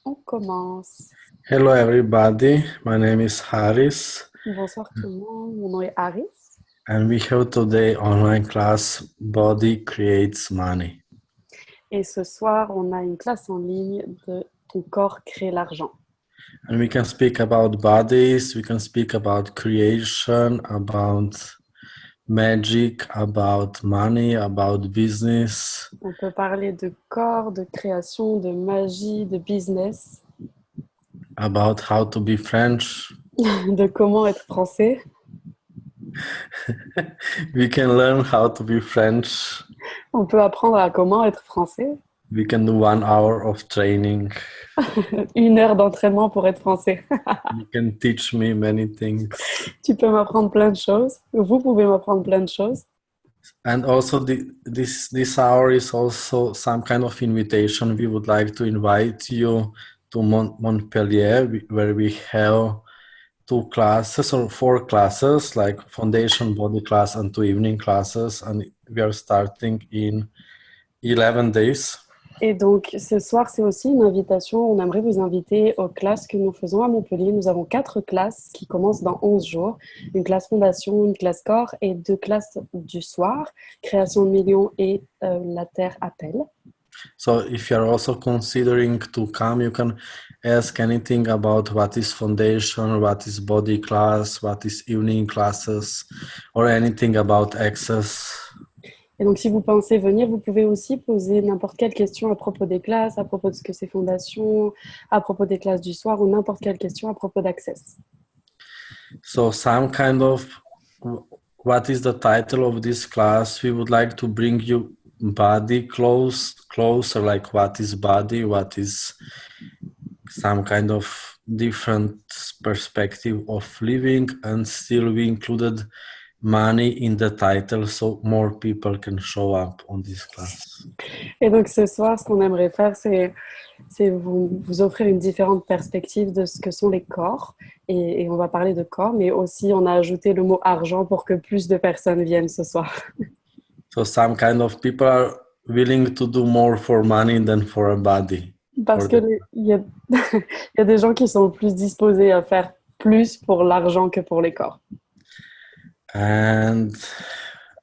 On commence. Hello everybody, my name is Haris Bonsoir tout le monde, mon nom est Harris and we have today online class Body Creates Money. et ce soir on a une classe en ligne de Ton corps crée l'argent. And we can speak about bodies, we can speak about creation, about magic, about money, about business, On peut parler de corps, de création, de magie, de business, about how to be French. de comment être français. We can learn how to be French. On peut apprendre à comment être français. We can do 1 hour of training. 1 heure d'entraînement pour être français. You can teach me many things. Tu peux m'apprendre plein de choses. Vous pouvez m'apprendre plein de choses. And also this hour is also some kind of invitation. We would like to invite you to Montpellier, where we have 2 classes or 4 classes, like foundation body class and 2 evening classes. And we are starting in 11 days. Et donc, ce soir, c'est aussi une invitation. On aimerait vous inviter aux classes que nous faisons à Montpellier. Nous avons 4 classes qui commencent dans 11 jours. Une classe fondation, une classe corps et 2 classes du soir, création de millions et la Terre appelle. So if you're also considering to come, you can ask anything about what is foundation, what is body class, what is evening classes, or anything about access. Et donc, si vous pensez venir, vous pouvez aussi poser n'importe quelle question à propos des classes, à propos de ce que c'est fondation, à propos des classes du soir ou n'importe quelle question à propos d'Access. So some kind of, what is the title of this class? We would like to bring you body closer, like what is body, what is some kind of different perspective of living, and still we included money in the title so more people can show up on this class. Et donc ce soir, ce qu'on aimerait faire, c'est vous offrir une différente perspective de ce que sont les corps. Et on va parler de corps, mais aussi on a ajouté le mot argent pour que plus de personnes viennent ce soir. So some kind of people are willing to do more for money than for a body. Parce qu'il y a, y a des gens qui sont plus disposés à faire plus pour l'argent que pour les corps. And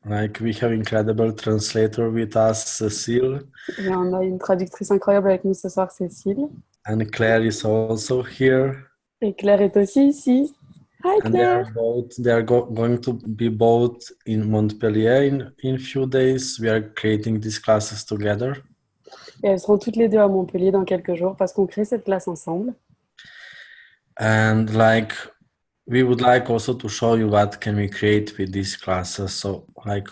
like we have incredible translator with us, Cecile. Et on a une traductrice incroyable avec nous ce soir, Cécile. And Claire is also here. Et Claire est aussi ici. Hi And Claire. they are going to be both in Montpellier in few days. We are creating these classes together. Et elles seront toutes les deux à Montpellier dans quelques jours parce qu'on crée cette classe ensemble. And like we would like also to show you what can we create with these classes. So like,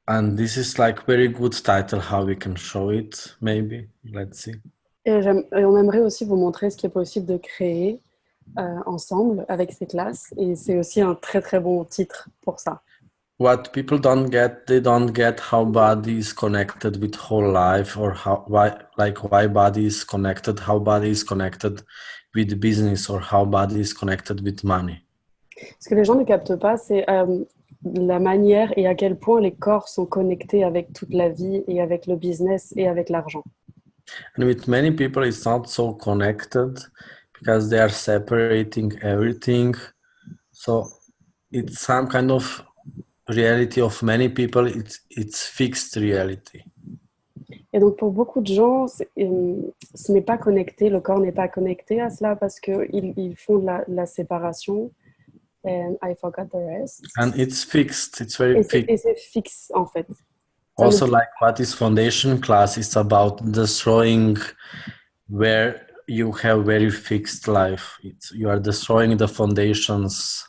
and this is like very good title how we can show it, maybe. Let's see. Et on aimerait aussi vous montrer ce qui est possible de créer ensemble avec ces classes. Et c'est aussi un très très bon titre pour ça. What people don't get, they don't get how body is connected with whole life, or why body is connected, how body is connected with business, or how body is connected with money. Ce que les gens ne captent pas, c'est la manière et à quel point les corps sont connectés avec toute la vie et avec le business et avec l'argent. And with many people, it's not so connected because they are separating everything. So it's some kind of reality of many people. It's fixed reality. Et donc pour beaucoup de gens, ce n'est pas connecté, le corps n'est pas connecté à cela parce qu'ils font la séparation. And I forgot the rest. And it's fixed. It's very fixed. Et c'est fixe en fait. Also, like what is foundation class is about destroying where you have very fixed life. You are destroying the foundations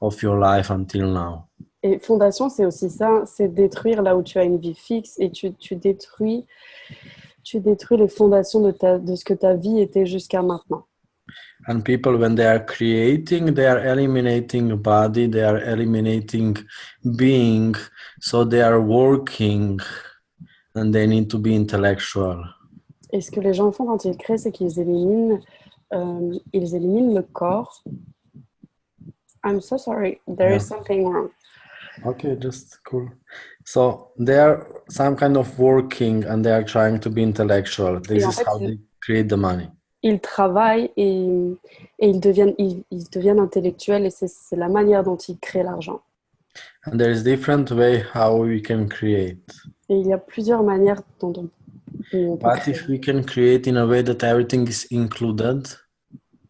of your life until now. Et fondation, c'est aussi ça, c'est détruire là où tu as une vie fixe et tu détruis les fondations de ce que ta vie était jusqu'à maintenant. And people, when they are creating, they are eliminating body, they are eliminating being, so they are working and they need to be intellectual. Et ce que les gens font quand ils créent, c'est qu'ils éliminent le corps. I'm so sorry, there is something wrong. Okay, just cool. So they are some kind of working and they are trying to be intellectual. This is how they create the money. Ils travaillent et ils deviennent intellectuels et c'est la manière dont ils créent l'argent. And there is different way how we can create. Et il y a plusieurs manières dont on peut What créer. if we can create in a way that everything is included?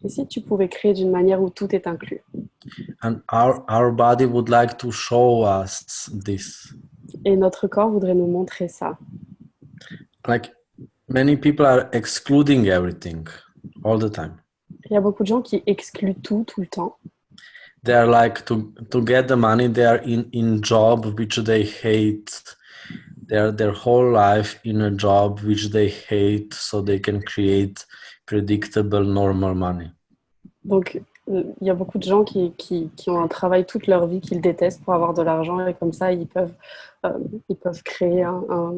Et si tu pouvais créer d'une manière où tout est inclus? And our body would like to show us this. Et notre corps voudrait nous montrer ça. Like many people are excluding everything all the time. Il y a beaucoup de gens qui excluent tout le temps. They are like to get the money, they are in job which they hate. They are their whole life in a job which they hate so they can create predictable normal money. Donc, il y a beaucoup de gens qui ont un travail toute leur vie qu'ils détestent pour avoir de l'argent et comme ça, ils peuvent créer un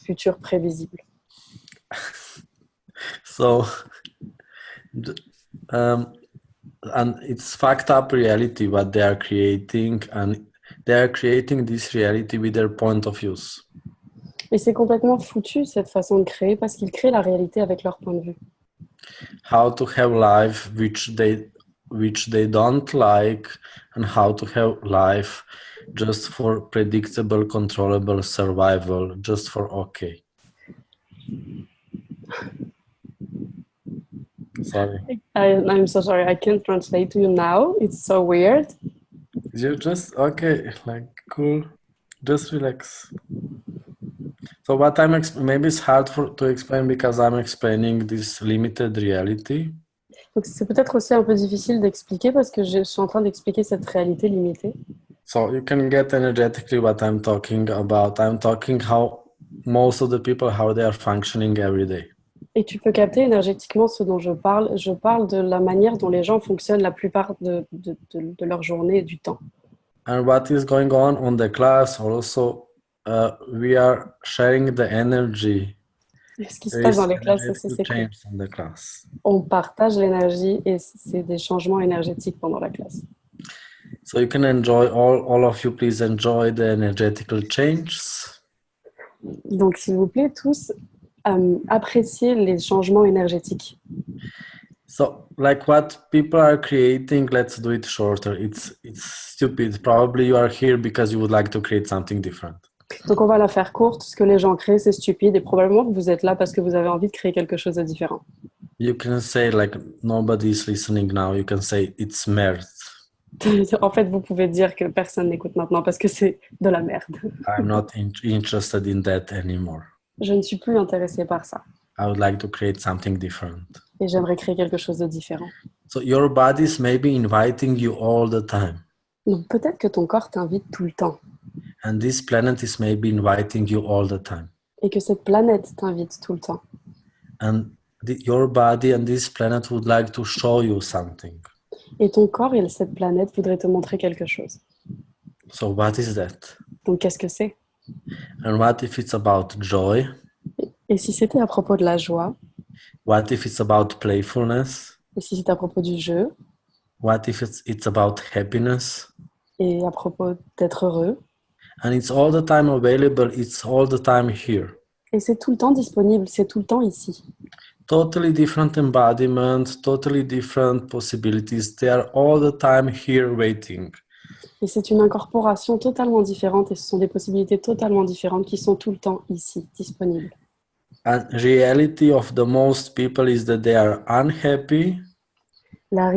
futur prévisible. So, and it's fucked up reality what they are creating, and they are creating this reality with their point of views. Et c'est complètement foutu cette façon de créer parce qu'ils créent la réalité avec leur point de vue. How to have life which they don't like, and how to have life just for predictable, controllable survival, just for okay. Sorry. I'm so sorry, I can't translate to you now. It's so weird. You're just okay, like cool. Just relax. So what maybe it's hard to explain because I'm explaining this limited reality. Donc c'est peut-être aussi un peu difficile d'expliquer parce que je suis en train d'expliquer cette réalité limitée. So you can get energetically what I'm talking about. I'm talking how most of the people, how they are functioning every day. Et tu peux capter énergétiquement ce dont je parle. Je parle de la manière dont les gens fonctionnent la plupart de leur journée et du temps. And what is going on the class also, we are sharing the energy. Et ce qui se passe dans les classes, c'est que on partage l'énergie et c'est des changements énergétiques pendant la classe. So you can enjoy, all of you, please enjoy the energetical changes. Donc s'il vous plaît, tous, appréciez les changements énergétiques. So, like what people are creating, let's do it shorter. It's stupid. Probably you are here because you would like to create something different. Donc on va la faire courte. Ce que les gens créent, c'est stupide et probablement que vous êtes là parce que vous avez envie de créer quelque chose de différent. You can say like nobody is listening now. You can say it's merde. En fait, vous pouvez dire que personne n'écoute maintenant parce que c'est de la merde. I'm not interested in that anymore. Je ne suis plus intéressée par ça. I would like to create something different. Et j'aimerais créer quelque chose de différent. So your body is maybe inviting you all the time. Donc peut-être que ton corps t'invite tout le temps. And this planet is maybe inviting you all the time. Et que cette planète t'invite tout le temps. And your body and this planet would like to show you something. Et ton corps et cette planète voudraient te montrer quelque chose. So what is that? Donc qu'est-ce que c'est? And what if it's about joy? Et si c'était à propos de la joie? What if it's about playfulness? Et si c'était à propos du jeu? What if it's about happiness? Et à propos d'être heureux? And it's all the time available, it's all the time here. Et c'est tout le temps disponible, c'est tout le temps ici. Totally different embodiment, totally different possibilities. They are all the time here waiting. Et c'est une incorporation totalement différente et ce sont des possibilités totalement différentes qui sont tout le temps ici, disponibles. And reality of the most people is that they are unhappy. La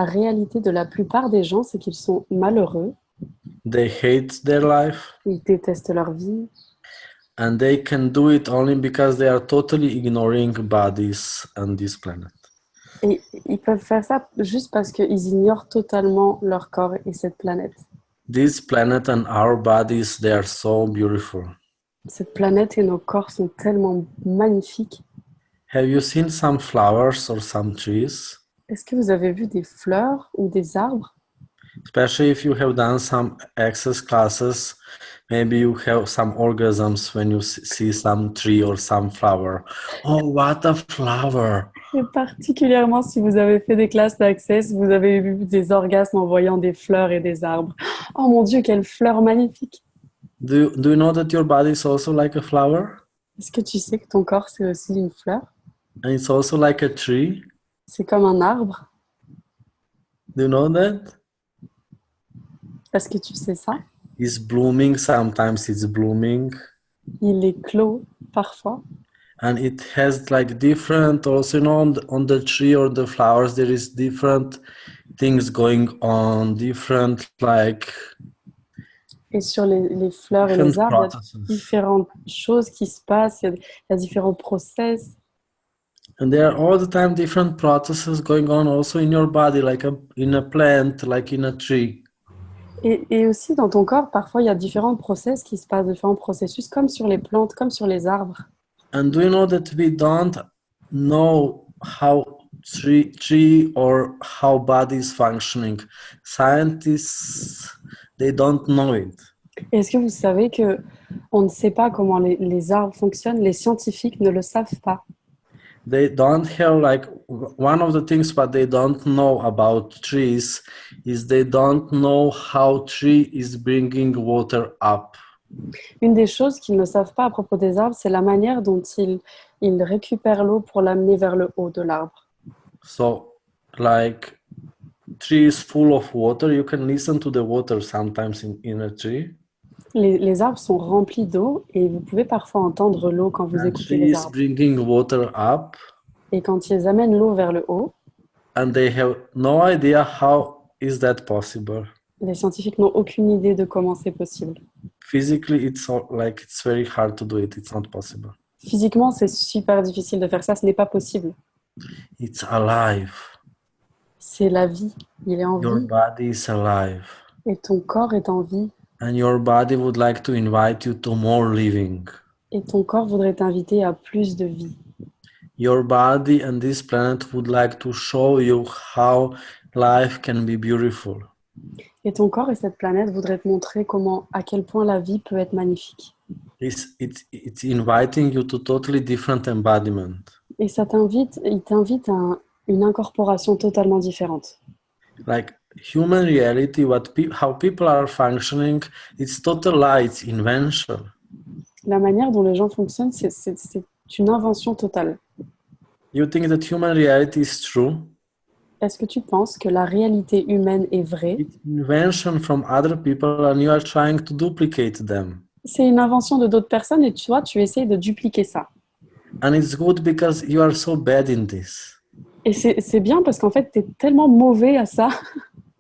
réalité de la plupart des gens, c'est qu'ils sont malheureux. They hate their life. Ils détestent leur vie. And they can do it only because they are totally ignoring bodies and this planet. Et ils peuvent faire ça juste parce qu'ils ignorent totalement leur corps et cette planète. This planet and our bodies, they are so beautiful. Cette planète et nos corps sont tellement magnifiques. Have you seen some flowers or some trees? Est-ce que vous avez vu des fleurs ou des arbres? Especially if you have done some access classes, maybe you have some orgasms when you see some tree or some flower. Oh, what a flower! Et particulièrement si vous avez fait des classes d'Access, vous avez eu des orgasmes en voyant des fleurs et des arbres. Oh mon Dieu, quelle fleur magnifique! Do you know that your body is also like a flower? Est-ce que tu sais que ton corps, c'est aussi une fleur? and it's also like a tree. C'est comme un arbre. Do you know that? Est-ce que tu sais ça? It's blooming, sometimes it's blooming. Il est clos parfois. And it has like different, also, you know, on the tree or the flowers, there is different things going on, different like Et sur les fleurs et different les arbres, il y a processes. différentes choses qui se passent, il y a différents process. And there are all the time different processes going on also in your body, like in a plant, like in a tree. Et aussi dans ton corps, parfois, il y a différents process qui se passent, différents processus, comme sur les plantes, comme sur les arbres. And do you know that we don't know how tree or how body is functioning? Scientists, they don't know it. Et est-ce que vous savez que on ne sait pas comment les arbres fonctionnent? Les scientifiques ne le savent pas. They don't have like one of the things what they don't know about trees is they don't know how tree is bringing water up. Une des choses qu'ils ne savent pas à propos des arbres, c'est la manière dont ils récupèrent l'eau pour l'amener vers le haut de l'arbre. So like tree is full of water, you can listen to the water sometimes in a tree. Les arbres sont remplis d'eau et vous pouvez parfois entendre l'eau quand vous And écoutez tree les is arbres. bringing water up Et quand ils amènent l'eau vers le haut, and they have no idea how is that possible. les scientifiques n'ont aucune idée de comment c'est possible. Physically, it's very hard to do it. It's not possible. Physiquement, c'est super difficile de faire ça, ce n'est pas possible. It's alive. C'est la vie, il est en Your vie body is alive. et ton corps est en vie And your body would like to invite you to more living. et ton corps voudrait t'inviter à plus de vie. Your body and this planet would like to show you how life can be beautiful. Et ton corps et cette planète voudraient te montrer à quel point la vie peut être magnifique. It's inviting you to totally different embodiment. Et il t'invite à une incorporation totalement différente. Like human reality, how people are functioning, it's total lie, it's invention. La manière dont les gens fonctionnent, c'est une invention totale. You think that human reality is true? Est-ce que tu penses que la réalité humaine est vraie? It's invention from other people and you are trying to duplicate them. C'est une invention de d'autres personnes et toi, tu essayes de dupliquer ça. And it's good because you are so bad in this. Et c'est bien parce qu'en fait, tu es tellement mauvais à ça.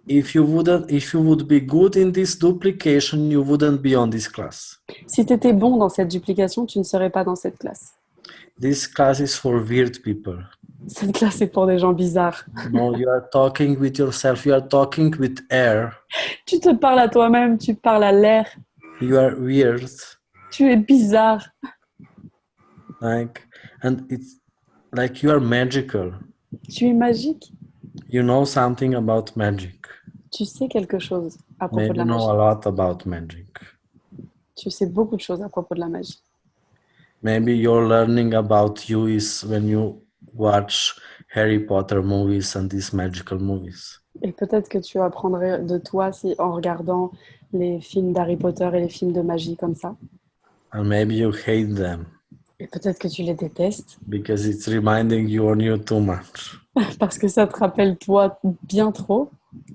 If you would be good in this duplication, you wouldn't be on this class. Si tu étais bon dans cette duplication, tu ne serais pas dans cette classe. This class is for weird people. Cette classe est pour des gens bizarres. No, you are talking with yourself. You are talking with air. Tu te parles à toi-même, tu parles à l'air. You are weird. Tu es bizarre. And it's like you are magical. Tu es magique. You know something about magic. Tu sais quelque chose à propos Maybe de la know magie. a lot about magic. Tu sais beaucoup de choses à propos de la magie. Maybe your learning about you is when you watch Harry Potter movies and these magical movies. Et peut-être que tu apprendrais de toi en regardant les films d'Harry Potter et les films de magie comme ça. And maybe you hate them. Et peut-être que tu les détestes. Because it's reminding you on you too much. Parce que ça te rappelle toi bien trop.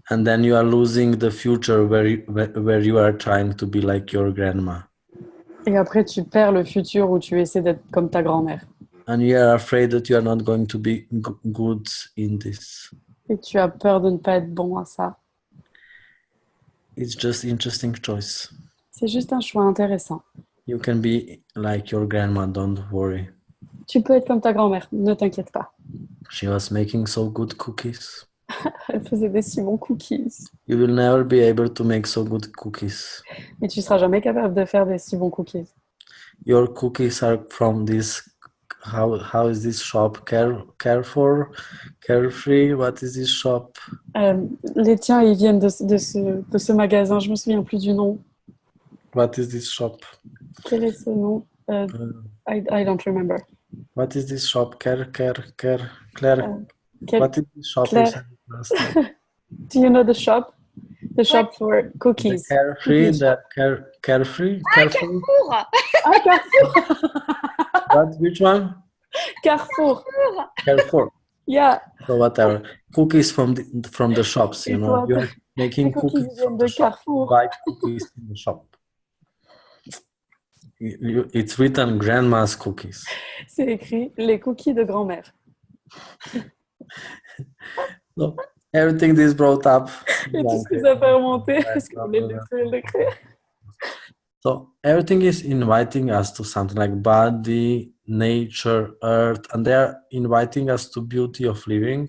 And then you are losing the future where you are trying to be like your grandma. Et après, tu perds le futur où tu essaies d'être comme ta grand-mère. And you are afraid that you are not going to be good in this. Et tu as peur de ne pas être bon à ça. It's just interesting choice. C'est juste un choix intéressant. You can be like your grandma, don't worry. Tu peux être comme ta grand-mère, ne t'inquiète pas. She was making so good cookies. Elle faisait des si bons cookies. You will never be able to make so good cookies. Et tu seras jamais capable de faire des si bons cookies. Your cookies are from this. How is this shop? Carefree? What is this shop? Les tiens, ils viennent de ce magasin. Je me souviens plus du nom. What is this shop? Quel est ce nom? I don't remember. What is this shop? Claire. What is this shop? Claire. Do you know the shop? The shop for cookies. The Carefree. Cookies. Carefree. Carrefour. Ah, Carrefour. Which one? Carrefour. Carrefour. Yeah. So whatever. Cookies from the shops, Et toi, You are tes making cookies cookies from viennent the de shop. You Carrefour. buy cookies in the shop. It's written grandma's cookies. C'est écrit les cookies de grand-mère. So everything is brought up. Et tout ce que ça fait remonter, est-ce que vous voulez le l'écrire? So everything is inviting us to something like body, nature, earth, and they are inviting us to beauty of living.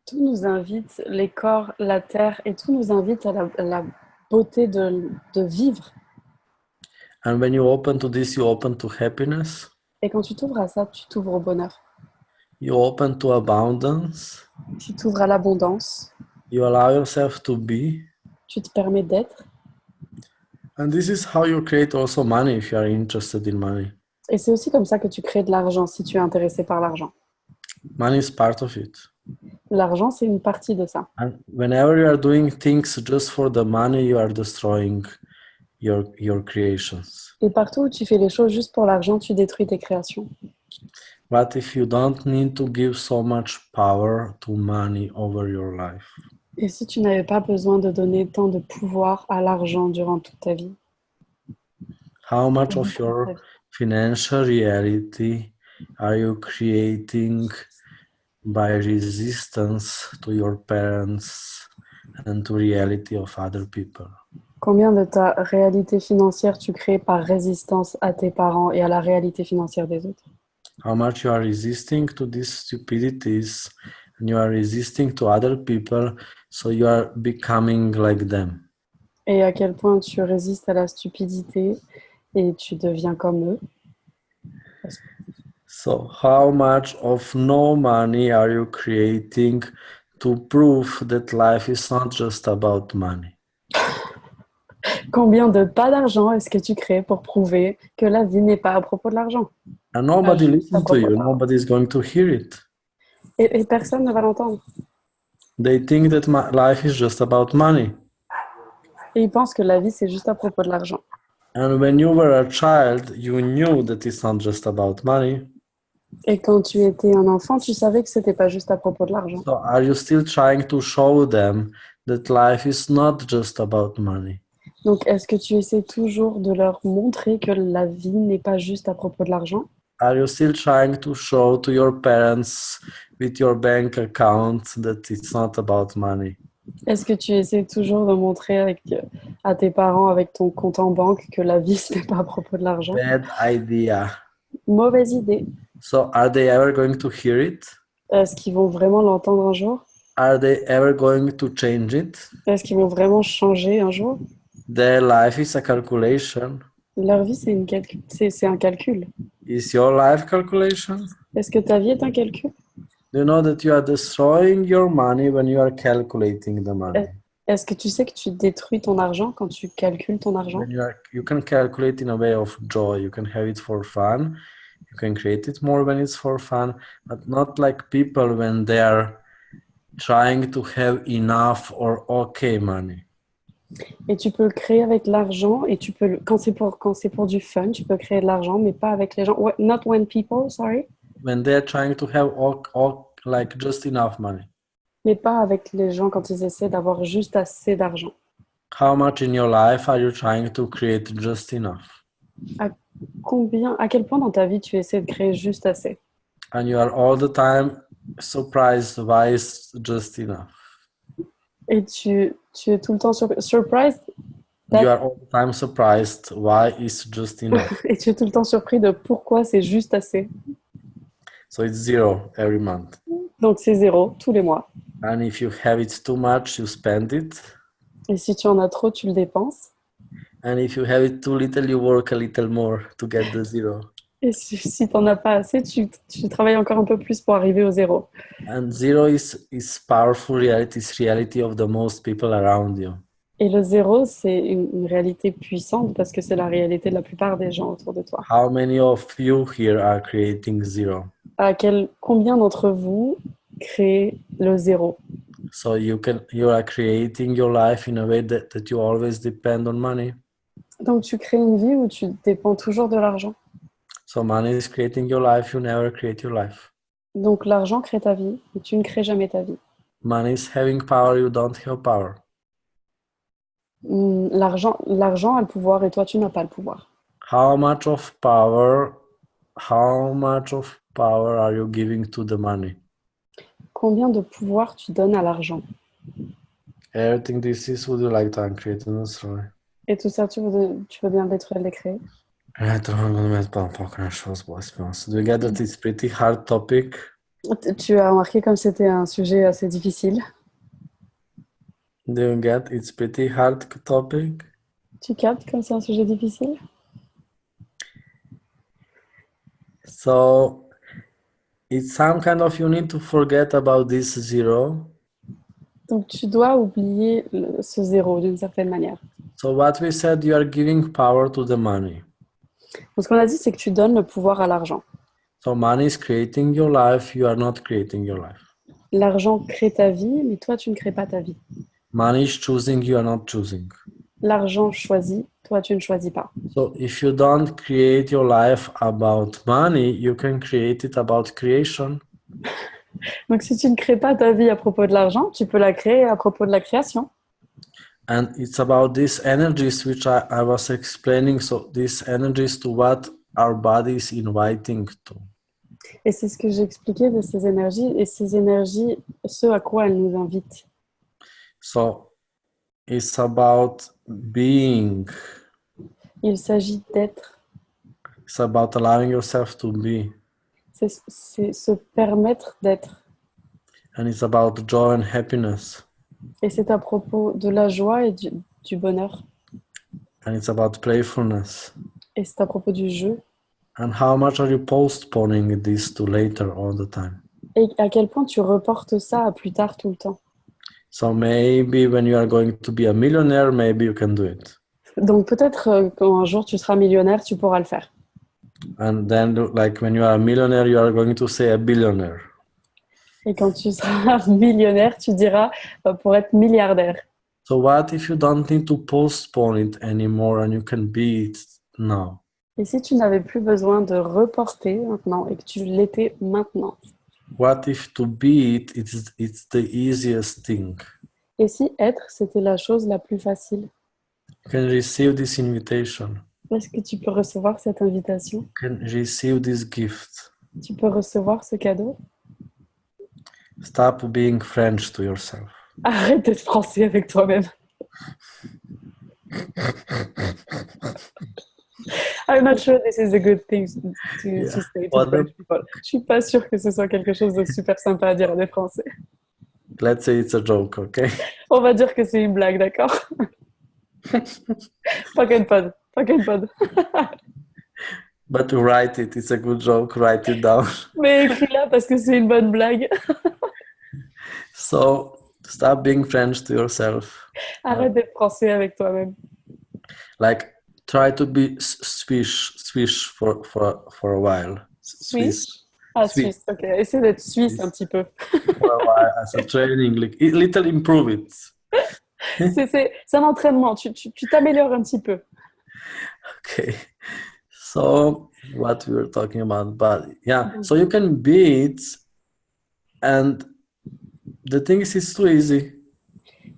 Tout nous invite, les corps, la terre, et tout nous invite à la beauté de vivre. And when you open to this, you open to happiness. Et quand tu t'ouvres à ça, tu t'ouvres au bonheur. You open to abundance. Tu t'ouvres à l'abondance. You allow yourself to be. Tu te permets d'être. And this is how you create also money if you are interested in money. Et c'est aussi comme ça que tu crées de l'argent si tu es intéressé par l'argent. Money is part of it. L'argent, c'est une partie de ça. And whenever you are doing things just for the money, you are destroying your creations. Et partout où tu fais les choses juste pour l'argent, tu détruis tes créations. But if you don't need to give so much power to money over your life, Et si tu n'avais pas besoin de donner tant de pouvoir à l'argent durant toute ta vie, how much of your financial reality are you creating by resistance to your parents and to reality of other people? combien de ta réalité financière tu crées par résistance à tes parents et à la réalité financière des autres? How much you are resisting to these stupidities and you are resisting to other people, so you are becoming like them. Et à quel point tu résistes à la stupidité et tu deviens comme eux? So how much of no money are you creating to prove that life is not just about money? Combien de pas d'argent est-ce que tu crées pour prouver que la vie n'est pas à propos de l'argent? And nobody juste à listens to propos you, de l'argent. nobody is going to hear it. Et personne ne va l'entendre. They think that life is just about money. Et ils pensent que la vie, c'est juste à propos de l'argent. And when you were a child, you knew that it's not just about money. Et quand tu étais un enfant, tu savais que c'était pas juste à propos de l'argent. So are you still trying to show them that life is not just about money? Donc, est-ce que tu essaies toujours de leur montrer que la vie n'est pas juste à propos de l'argent? Are you still trying to show to your parents with your bank account that it's not about money? Est-ce que tu essaies toujours de montrer à tes parents avec ton compte en banque que la vie, ce n'est pas à propos de l'argent? Bad idea. Mauvaise idée. So are they ever going to hear it? Est-ce qu'ils vont vraiment l'entendre un jour? Are they ever going to change it? Est-ce qu'ils vont vraiment changer un jour? Their life is a calculation. Leur vie, c'est un calcul. Is your life calculation? Est-ce que ta vie est un calcul? Do you know that you are destroying your money when you are calculating the money? Est-ce que tu sais que tu détruis ton argent quand tu calcules ton argent? When you can calculate in a way of joy. You can have it for fun. You can create it more when it's for fun, but not like people when they are trying to have enough or okay money. Et tu peux le créer avec l'argent et quand c'est pour du fun, tu peux créer de l'argent, mais pas avec les gens. Not when people, sorry. When they're trying to have like just enough money. Mais pas avec les gens quand ils essaient d'avoir juste assez d'argent. How much in your life are you trying to create just enough? À quel point dans ta vie tu essaies de créer juste assez? And you are all the time surprised why it's just enough. Et tu es tout le temps surprised. You are all the time surprised why it's just enough. Et tu es tout le temps surpris de pourquoi c'est juste assez. So it's 0 every month. Donc c'est 0 tous les mois. And if you have it too much, you spend it. Et si tu en as trop, tu le dépenses. And if you have it too little, you work a little more to get the 0. Et si tu n'en as pas assez, tu travailles encore un peu plus pour arriver au 0. And 0 is powerful reality, it's reality of the most people around you. Et le 0, c'est une réalité puissante parce que c'est la réalité de la plupart des gens autour de toi. How many of you here are creating 0? Combien d'entre vous créent le 0? So you are creating your life in a way that you always depend on money. Donc tu crées une vie où tu dépends toujours de l'argent. So money is creating your life, you never create your life. Donc l'argent crée ta vie, mais tu ne crées jamais ta vie. Money is having power, you don't have power. L'argent a le pouvoir et toi, tu n'as pas le pouvoir. How much of power are you giving to the money? Combien de pouvoir tu donnes à l'argent? Everything this is, would you like to uncreate and destroy? Et tout ça, tu veux bien détruire et les créer? Attends, on va mettre pas encore une chose pour expérience. Do you get that it's pretty hard topic? Tu as remarqué comme c'était un sujet assez difficile. Do you get it's pretty hard topic? Tu captes comme c'est un sujet difficile? So it's some kind of you need to forget about this zero. Donc tu dois oublier ce zéro d'une certaine manière. So what we said, you are giving power to the money. Donc ce qu'on a dit, c'est que tu donnes le pouvoir à l'argent. So money is creating your life, you are not creating your life. L'argent crée ta vie, mais toi, tu ne crées pas ta vie. Money is choosing, you are not choosing. L'argent choisit, toi, tu ne choisis pas. So if you don't create your life about money, you can create it about creation. Donc si tu ne crées pas ta vie à propos de l'argent, tu peux la créer à propos de la création. And it's about these energies which I was explaining. So these energies to what our body is inviting to. Et c'est ce que j'ai expliqué de ces énergies. Et ces énergies, ce à quoi elles nous invitent. So it's about being. Il s'agit d'être. It's about allowing yourself to be. C'est se permettre d'être. And it's about joy and happiness. Et c'est à propos de la joie et du bonheur. And it's about playfulness. Et c'est à propos du jeu. And how much are you postponing this to later all the time? Et à quel point tu reportes ça à plus tard tout le temps. So maybe when you are going to be a millionaire, maybe you can do it. Donc peut-être quand un jour tu seras millionnaire, tu pourras le faire. And then like when you are a millionaire, you are going to say a billionaire. Et quand tu seras millionnaire, tu diras pour être milliardaire. So what if you don't need to postpone it anymore and you can be it now? Et si tu n'avais plus besoin de reporter maintenant et que tu l'étais maintenant? What if to be it, it's the easiest thing? Et si être, c'était la chose la plus facile? You can receive this invitation. Est-ce que tu peux recevoir cette invitation? You can receive this gift. Tu peux recevoir ce cadeau? Stop being French to yourself. Arrête d'être français avec toi-même. I'm not sure this is a good thing to say to French people. Je suis pas sûre que ce soit quelque chose de super sympa à dire à des Français. Let's say it's a joke, okay? On va dire que c'est une blague, d'accord? Fucking pod. But write it, it's a good joke, write it down. Mais écris-la parce que c'est une bonne blague. So, stop being French to yourself. Arrête d'être français avec toi-même. Like, try to be Swiss for a while. Suisse? Ah, Suisse, ok. Essaie d'être suisse un petit peu. For a while, as a training, like, little improve it. C'est un entraînement, tu t'améliores un petit peu. Okay. So, what we were talking about, body. Yeah, so you can be it, and the thing is, it's too easy.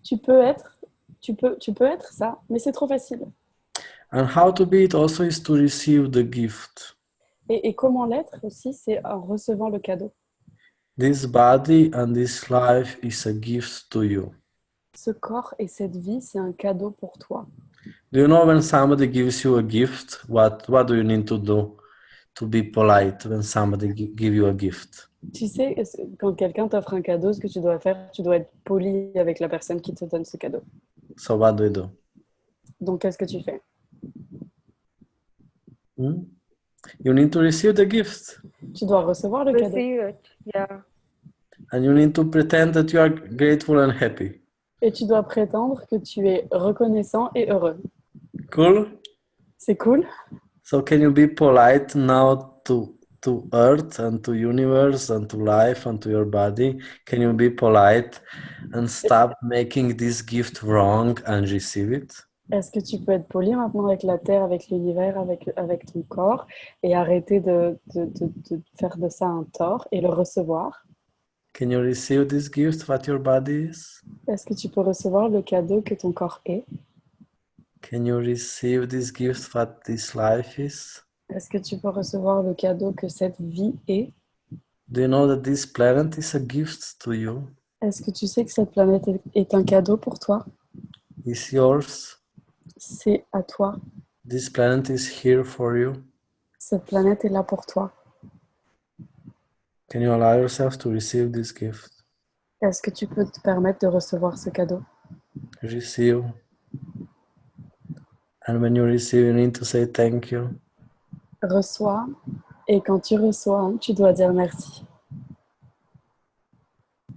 Tu peux être ça, mais c'est trop facile. And how to be it also is to receive the gift. Et comment l'être aussi, c'est en recevant le cadeau. This body and this life is a gift to you. Ce corps et cette vie, c'est un cadeau pour toi. Do you know when somebody gives you a gift, what do you need to do to be polite when somebody give you a gift? Tu sais, quand quelqu'un t'offre un cadeau, ce que tu dois faire, tu dois être poli avec la personne qui te donne ce cadeau. So what do you do? Donc, qu'est-ce que tu fais? You need to receive the gift. Tu dois recevoir le cadeau. Receive it, yeah. And you need to pretend that you are grateful and happy. Et tu dois prétendre que tu es reconnaissant et heureux. Cool? C'est cool? So can you be polite now to Earth and to universe and to life and to your body? Can you be polite and stop making this gift wrong and receive it? Est-ce que tu peux être poli maintenant avec la terre, avec l'univers, avec ton corps et arrêter de faire de ça un tort et le recevoir? Can you receive this gift what your body is? Est-ce que tu peux recevoir le cadeau que ton corps est? Can you receive this gift what this life is? Est-ce que tu peux recevoir le cadeau que cette vie est? Do you know that this planet is a gift to you? Est-ce que tu sais que cette planète est un cadeau pour toi? It's yours. C'est à toi. This planet is here for you. Cette planète est là pour toi. Can you allow yourself to receive this gift? Est-ce que tu peux te permettre de recevoir ce cadeau? Receive. And when you receive, you need to say thank you. Reçois. Et quand tu reçois, tu dois dire merci.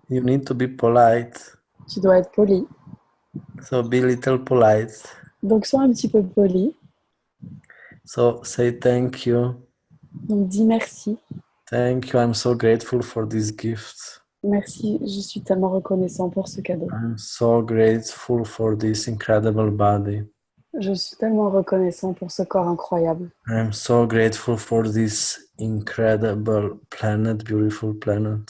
You need to be polite. Tu dois être poli. So be little polite. Donc, sois un petit peu poli. So say thank you. Donc, dis merci. Thank you. I'm so grateful for this gift. Merci, je suis tellement reconnaissant pour ce cadeau. I'm so grateful for this incredible body. Je suis tellement reconnaissant pour ce corps incroyable. I'm so grateful for this incredible planet, beautiful planet.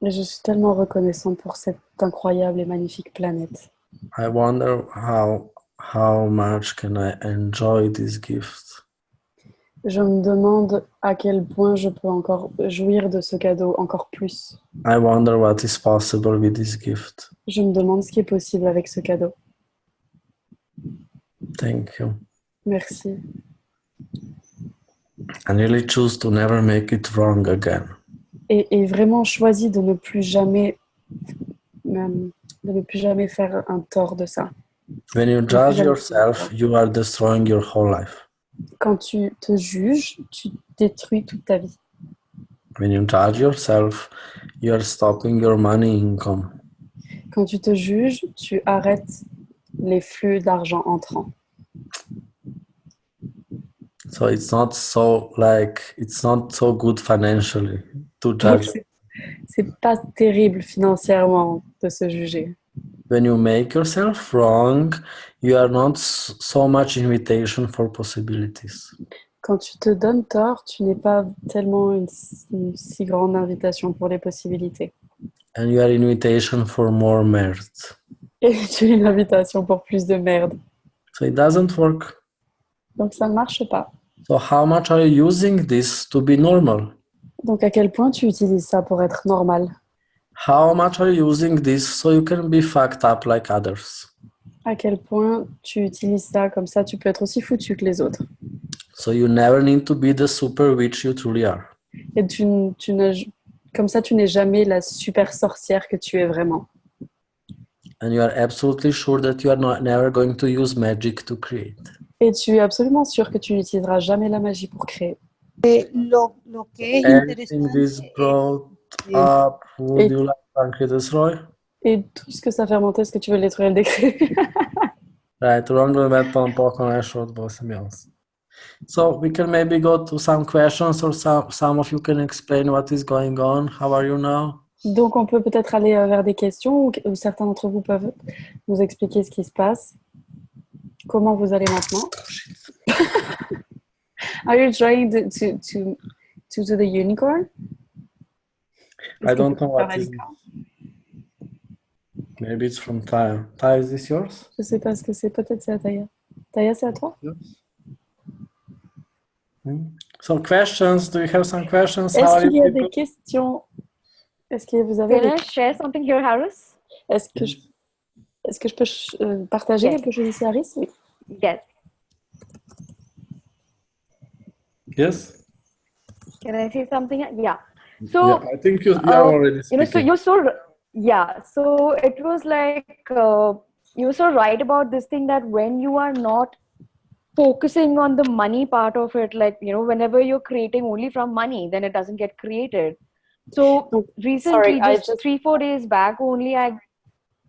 Et je suis tellement reconnaissant pour cette incroyable et magnifique planète. I wonder how much can I enjoy this gift? Je me demande à quel point je peux encore jouir de ce cadeau encore plus. I wonder what is possible with this gift. Je me demande ce qui est possible avec ce cadeau. Thank you. Merci. And really choose to never make it wrong again. Et vraiment choisis de ne plus jamais faire un tort de ça. When you judge yourself, you are destroying your whole life. Quand tu te juges, tu détruis toute ta vie. When you judge yourself, you are stopping your money income. Quand tu te juges, tu arrêtes les flux d'argent entrants. So it's not so good financially to judge. Donc, c'est pas terrible financièrement de se juger. When you make yourself wrong, you are not so much invitation for possibilities. Quand tu te donnes tort, tu n'es pas tellement une si grande invitation pour les possibilités. And you are invitation for more merde. Et tu es une invitation pour plus de merde. So it doesn't work. Donc ça ne marche pas. So how much are you using this to be normal? Donc à quel point tu utilises ça pour être normal? How much are you using this so you can be fucked up like others? À quel point tu utilises ça comme ça, tu peux être aussi foutu que les autres. So you never need to be the super witch you truly are. Et comme ça, tu n'es jamais la super sorcière que tu es vraiment. And you are absolutely sure that you are never going to use magic to create. Et tu es absolument sûr que tu n'utiliseras jamais la magie pour créer. Lo que es Anything interesante this brought up, would you like to destroy? Et tout ce que ça fait remonter, est-ce que tu veux le détruire et le décrire? Right, Rongo metto un po' con short So we can maybe go to some questions or some of you can explain what is going on. How are you now? Donc on peut peut-être aller vers des questions ou certains d'entre vous peuvent nous expliquer ce qui se passe. Comment vous allez maintenant? Are you trying to do the unicorn? I don't know what is. Maybe it's from Taya. Taya, is this yours? Je sais pas ce que c'est. Peut-être c'est à Taya. Taya, c'est à toi? Yes. So questions. Do you have some questions? Est-ce qu'il y a des questions? Est-ce que vous avez? Can I share something here, Harris? Est-ce que je peux partager quelque chose ici, Harris? Oui. Yes. Yes. Can I say something? Yeah. So yeah, I think you are already speaking. So you're so yeah. So it was like you were so right about this thing that when you are not focusing on the money part of it, like whenever you're creating only from money, then it doesn't get created. So recently, just 3-4 days back, only I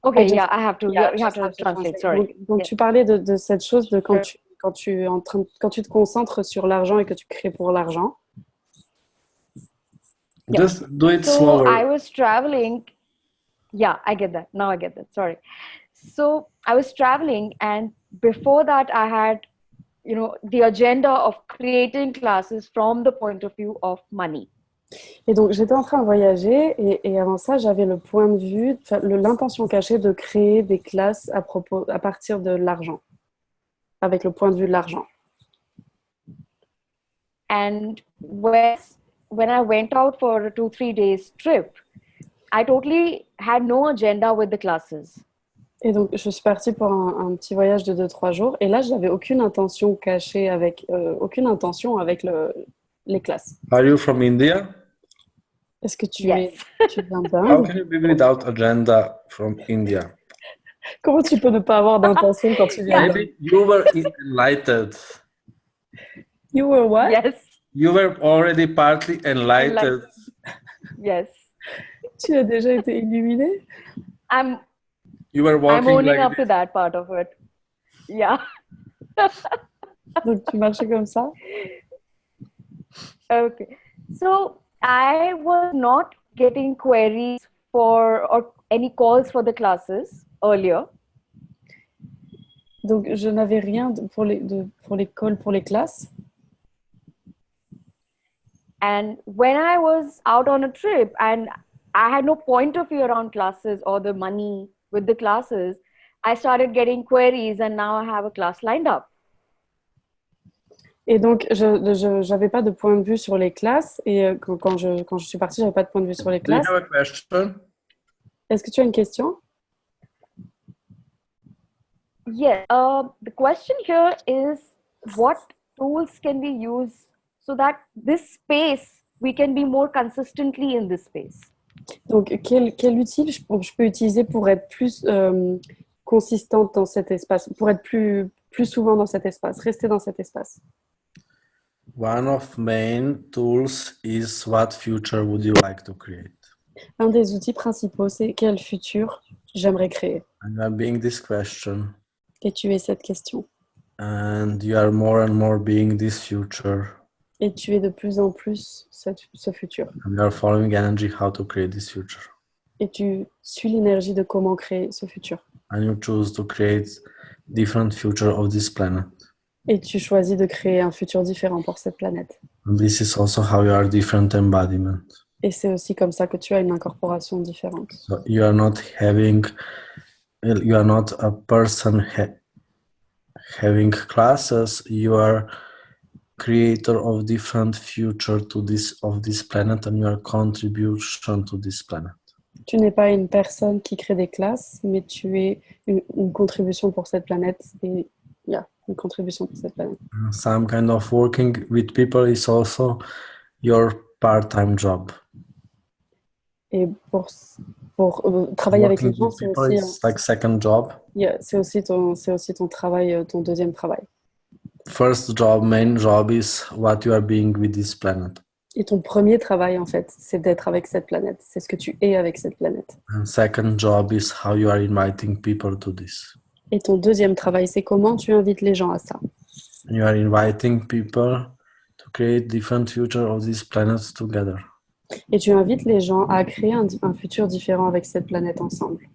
have to translate. Sorry. Donc tu parlais de cette chose de quand tu te concentres sur l'argent et que tu crées pour l'argent. Just do it so slower. I was traveling. Yeah, I get that. Now I get that. Sorry. So I was traveling and before that, I had, the agenda of creating classes from the point of view of money. Et donc, j'étais en train de voyager et avant ça, j'avais le point de vue, l'intention cachée de créer des classes à partir de l'argent, avec le point de vue de l'argent. And when I went out for a 2-3 days trip, I totally had no agenda with the classes. Et donc, je suis partie pour un petit voyage de 2-3 jours. Et là, je n'avais aucune intention cachée aucune intention avec les classes. Are you from India? Est-ce que tu Yes. viens How d'Inde? can you be without agenda from India? Comment tu peux ne pas avoir d'intention quand tu viens d'Inde? Maybe you were enlightened. You were what? Yes. You were already partly enlightened. Yes. Tu as déjà été illuminé? You were I'm walking owning like up this. to that part of it. Yeah. Donc, tu marchais comme ça? Okay. So I was not getting queries or any calls for the classes earlier. Donc, je n'avais rien pour les calls, pour les classes. And when I was out on a trip and I had no point of view around classes or the money with the classes, I started getting queries and now I have a class lined up. Et donc, je n'avais pas de point de vue sur les classes. Et quand je suis partie, je n'avais pas de point de vue sur les Do you classes. have a question? Est-ce que tu as une question? Yes. The question here is, what tools can we use so that this space, we can be more consistently in this space? Donc, quel outil je peux utiliser pour être plus consistante dans cet espace, pour être plus souvent dans cet espace, rester dans cet espace? One of main tools is what future would you like to create? Un des outils principaux, c'est quel futur j'aimerais créer? And you are being this question. Et tu es cette question. And you are more and more being this future. Et tu es de plus en plus ce futur. And you are following energy how to create this future. Et tu suis l'énergie de comment créer ce futur. And you choose to create different future of this planet. Et tu choisis de créer un futur différent pour cette planète. And this is also how you are different embodiment. Et c'est aussi comme ça que tu as une incorporation différente. So you are not a person having classes. You are creator of different future of this planet, and your contribution to this planet. Tu n'es pas une personne qui crée des classes, mais tu es une contribution pour cette planète. Et une contribution pour cette planète. Some kind of working with people is also your part-time job. Et pour travailler avec les gens, c'est aussi, like second job. C'est aussi ton travail, ton deuxième travail. First job, main job is what you are being with this planet. Et ton premier travail, en fait, c'est d'être avec cette planète. C'est ce que tu es avec cette planète. And second job is how you are inviting people to this. Et ton deuxième travail, c'est comment tu invites les gens à ça. You are inviting people to create different future of this planet together. Et tu invites les gens à créer un futur différent avec cette planète ensemble.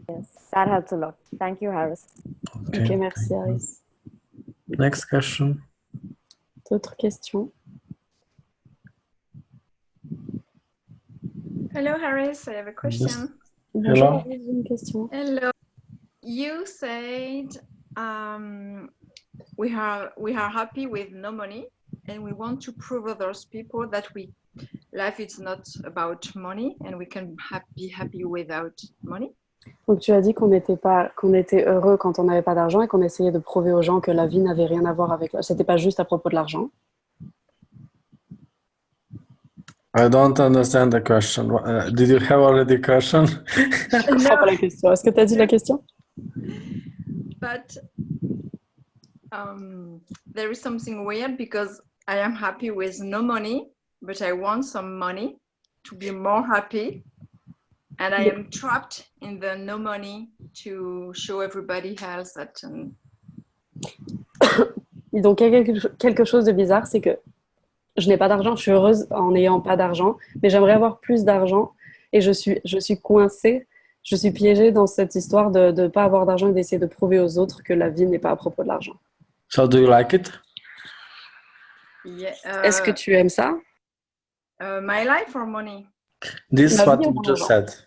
Yes, that helps a lot. Thank you, Harris. Ok, merci Harris. Next question. D'autres questions? Hello, Harris. I have a question. Bonjour, Hello. Harris, j'ai une question. Hello. You said we are happy with no money, and we want to prove others people that life is not about money, and we can be happy without money. Donc tu as dit qu'on était heureux quand on n'avait pas d'argent et qu'on essayait de prouver aux gens que la vie n'avait rien à voir avec ça. C'était pas juste à propos de l'argent. I don't understand the question. Did you have already a question? Je comprends pas la question. Est-ce que tu as dit la question? But there is something weird because I am happy with no money, but I want some money to be more happy. And I am trapped in the no money to show everybody else that. Donc il y a quelque chose de bizarre, c'est que je n'ai pas d'argent, je suis heureuse en n'ayant pas d'argent, mais j'aimerais avoir plus d'argent et je suis coincée Je suis piégée dans cette histoire de ne pas avoir d'argent et d'essayer de prouver aux autres que la vie n'est pas à propos de l'argent. So do you like it? Yeah. Est-ce que tu aimes ça? My life or money? This is La what vie ou you mon just argent? said.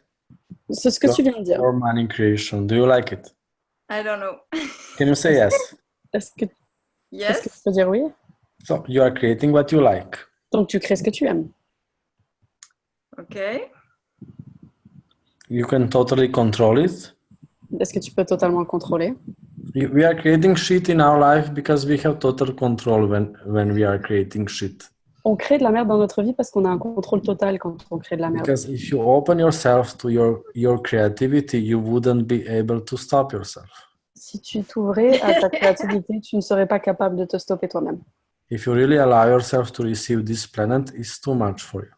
C'est ce que tu viens de dire. Your money creation. Do you like it? I don't know. Can you say yes? Est-ce que tu Yes. peux dire oui? So you are creating what you like. Donc tu crées ce que tu aimes. Okay. You can totally control it. Est-ce que tu peux totalement le contrôler? We are creating shit in our life because we have total control when we are creating shit. On crée de la merde dans notre vie parce qu'on a un contrôle total quand on crée de la merde. Because if you open yourself to your creativity, you wouldn't be able to stop yourself. Si tu t'ouvrais à ta créativité, tu ne serais pas capable de te stopper toi-même. If you really allow yourself to receive this planet, it's too much for you.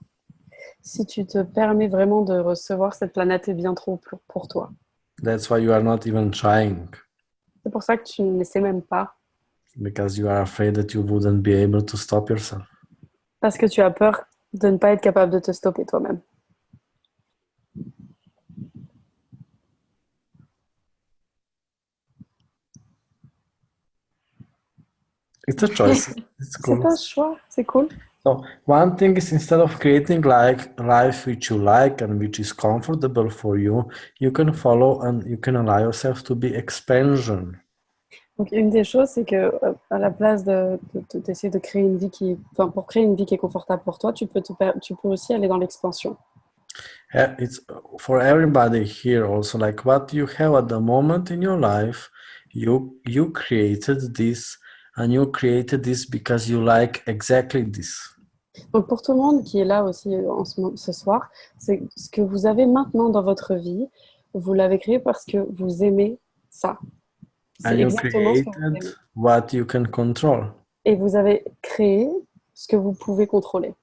Si tu te permets vraiment de recevoir cette planète est bien trop pour toi. That's why you are not even trying, C'est pour ça que tu ne sais même pas. because you are afraid that you wouldn't be able to stop yourself. Parce que tu as peur de ne pas être capable de te stopper toi-même. It's a choice. It's cool. C'est un choix, c'est cool. So one thing is, instead of creating like life which you like and which is comfortable for you, you can follow and you can allow yourself to be expansion. Donc une des choses, c'est que à la place d'essayer de créer une vie pour créer une vie qui est confortable pour toi, tu peux aussi aller dans l'expansion. It's for everybody here also, like what you have at the moment in your life, you created this, and you created this because you like exactly this. Donc pour tout le monde qui est là aussi ce soir, c'est ce que vous avez maintenant dans votre vie, vous l'avez créé parce que vous aimez ça. And C'est you exactement ce que vous created aimez. what you can control. Et vous avez créé ce que vous pouvez contrôler.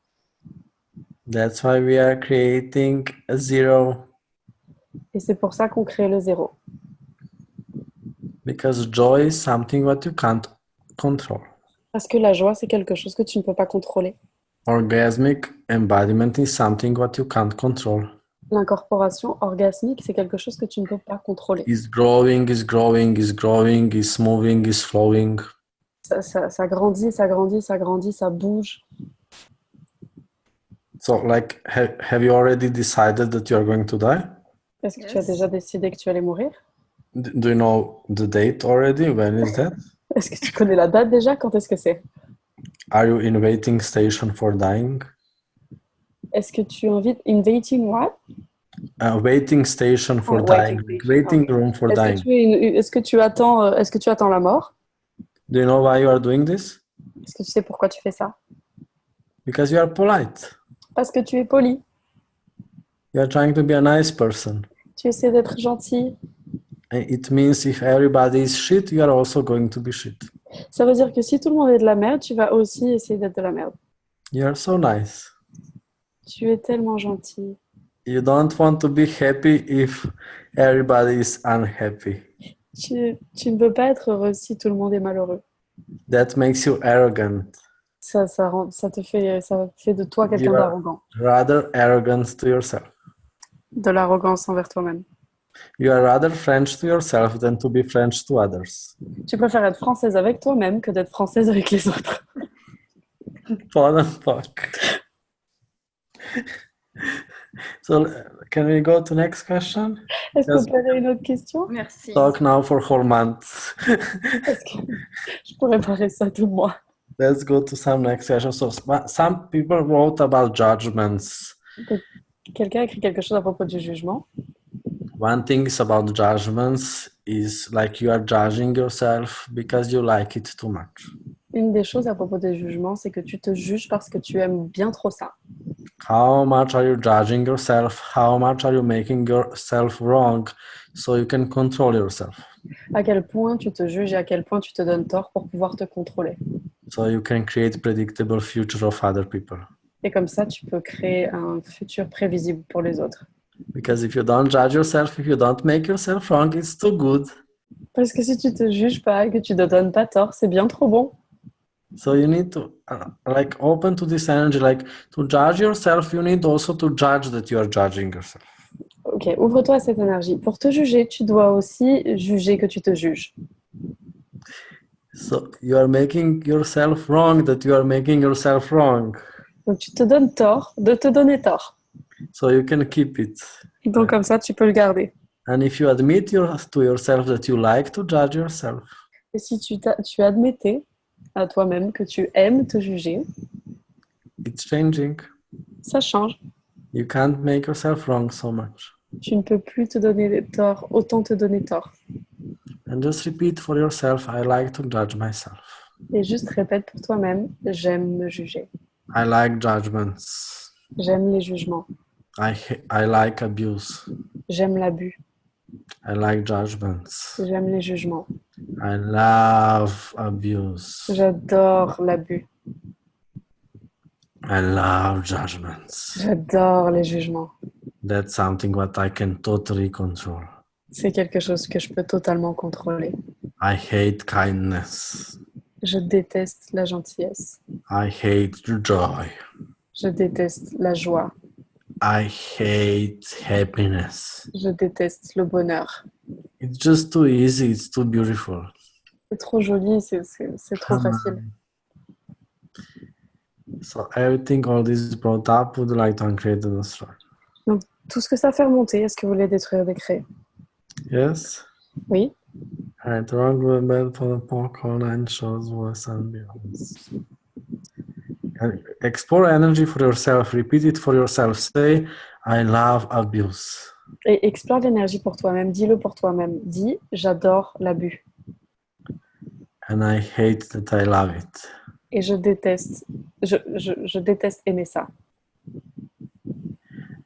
That's why we are creating a zero. Et c'est pour ça qu'on crée le zéro. Because joy is something what you can't control. Parce que la joie, c'est quelque chose que tu ne peux pas contrôler. Orgasmic embodiment is something what you can't control. L'incorporation orgasmique, c'est quelque chose que tu ne peux pas contrôler. Is growing, is growing, is growing, is moving, is flowing. Ça grandit, ça grandit, ça grandit, ça bouge. So, like, have you already decided that you are going to die? Est-ce que tu as déjà décidé que tu allais mourir? Do you know the date already? When is that? Est-ce que tu connais la date déjà? Quand est-ce que c'est? Are you in waiting station for dying? Est-ce que tu invites inviting what? A waiting station for Oh, dying, waiting waiting station. room for Est-ce dying. que tu attends la mort? Do you know why you are doing this? Est-ce que tu sais pourquoi tu fais ça? Because you are polite. Parce que tu es poli. You are trying to be a nice person. Tu essaies d'être gentil. And it means if everybody is shit, you are also going to be shit. Ça veut dire que si tout le monde est de la merde, tu vas aussi essayer d'être de la merde. You are so nice. Tu es tellement gentil. You don't want to be happy if everybody is unhappy. Tu ne peux pas être heureux si tout le monde est malheureux. That makes you arrogant. Ça fait de toi quelqu'un You are d'arrogant. rather arrogant to yourself. De l'arrogance envers toi-même. You are rather French to yourself than to be French to others. Tu préfères être française avec toi-même que d'être française avec les autres. Fun and fuck. So, can we go to next question? Est-ce Yes. qu'on peut aller à une autre question? Merci. Talk now for whole month. Est-ce que je pourrais parler ça tout moi? Let's go to some next question. So, some people wrote about judgments. Quelqu'un a écrit quelque chose à propos du jugement. One thing is about judgments is like you are judging yourself because you like it too much. Une des choses à propos des jugements, c'est que tu te juges parce que tu aimes bien trop ça. How much are you judging yourself? How much are you making yourself wrong so you can control yourself? À quel point tu te juges et à quel point tu te donnes tort pour pouvoir te contrôler. So you can create predictable future of other people. Et comme ça, tu peux créer un futur prévisible pour les autres. Because if you don't judge yourself, if you don't make yourself wrong, it's too good. Parce que si tu te juges pas et que tu te donnes pas tort, c'est bien trop bon. So you need to like open to this energy, like to judge yourself, you need also to judge that you are judging yourself. Ok, ouvre-toi à cette énergie. Pour te juger, tu dois aussi juger que tu te juges. So you are making yourself wrong that you are making yourself wrong. Donc tu te donnes tort de te donner tort. So you can keep it. Donc comme ça, tu peux le garder. And if you admit to yourself that you like to judge yourself, Et si tu admettais à toi-même que tu aimes te juger, it's changing. ça change. You can't make yourself wrong so much. Tu ne peux plus te donner tort, autant te donner tort. And just repeat for yourself, I like to judge myself. Et juste répète pour toi-même, j'aime me juger. I like judgments. J'aime les jugements. I like abuse. J'aime l'abus. I like judgments. J'aime les jugements. I love abuse. J'adore l'abus. I love judgments. J'adore les jugements. That's something what I can totally control. C'est quelque chose que je peux totalement contrôler. I hate kindness. Je déteste la gentillesse. I hate joy. Je déteste la joie. I hate happiness. Je déteste le bonheur. It's just too easy. It's too beautiful. C'est trop joli, c'est trop facile. So everything, all this is brought up, would you like to uncreate and destroy? Donc, tout ce que ça fait remonter, est-ce que vous voulez détruire, décréer? Yes? Oui. Alright, wrong with bed for the popcorn and shows was and beyond. And explore energy for yourself. Repeat it for yourself. Say, I love abuse. Et explore l'énergie pour toi-même. Dis-le pour toi-même. Dis, j'adore l'abus. And I hate that I love it. Et je déteste aimer ça.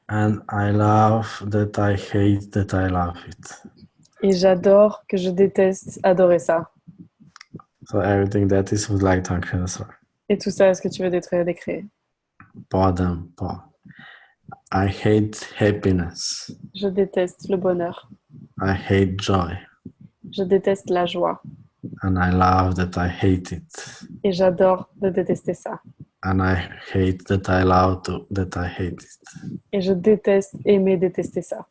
And I love that I hate that I love it. Et j'adore que je déteste adorer ça. So everything that is would like to uncreate and destroy. Et tout ça, est-ce que tu veux détruire, décréer? Pardon, pardon. I hate happiness. Je déteste le bonheur. I hate joy. Je déteste la joie. And I love that I hate it. Et j'adore de détester ça. And I hate that I love that I hate it. Et je déteste aimer détester ça.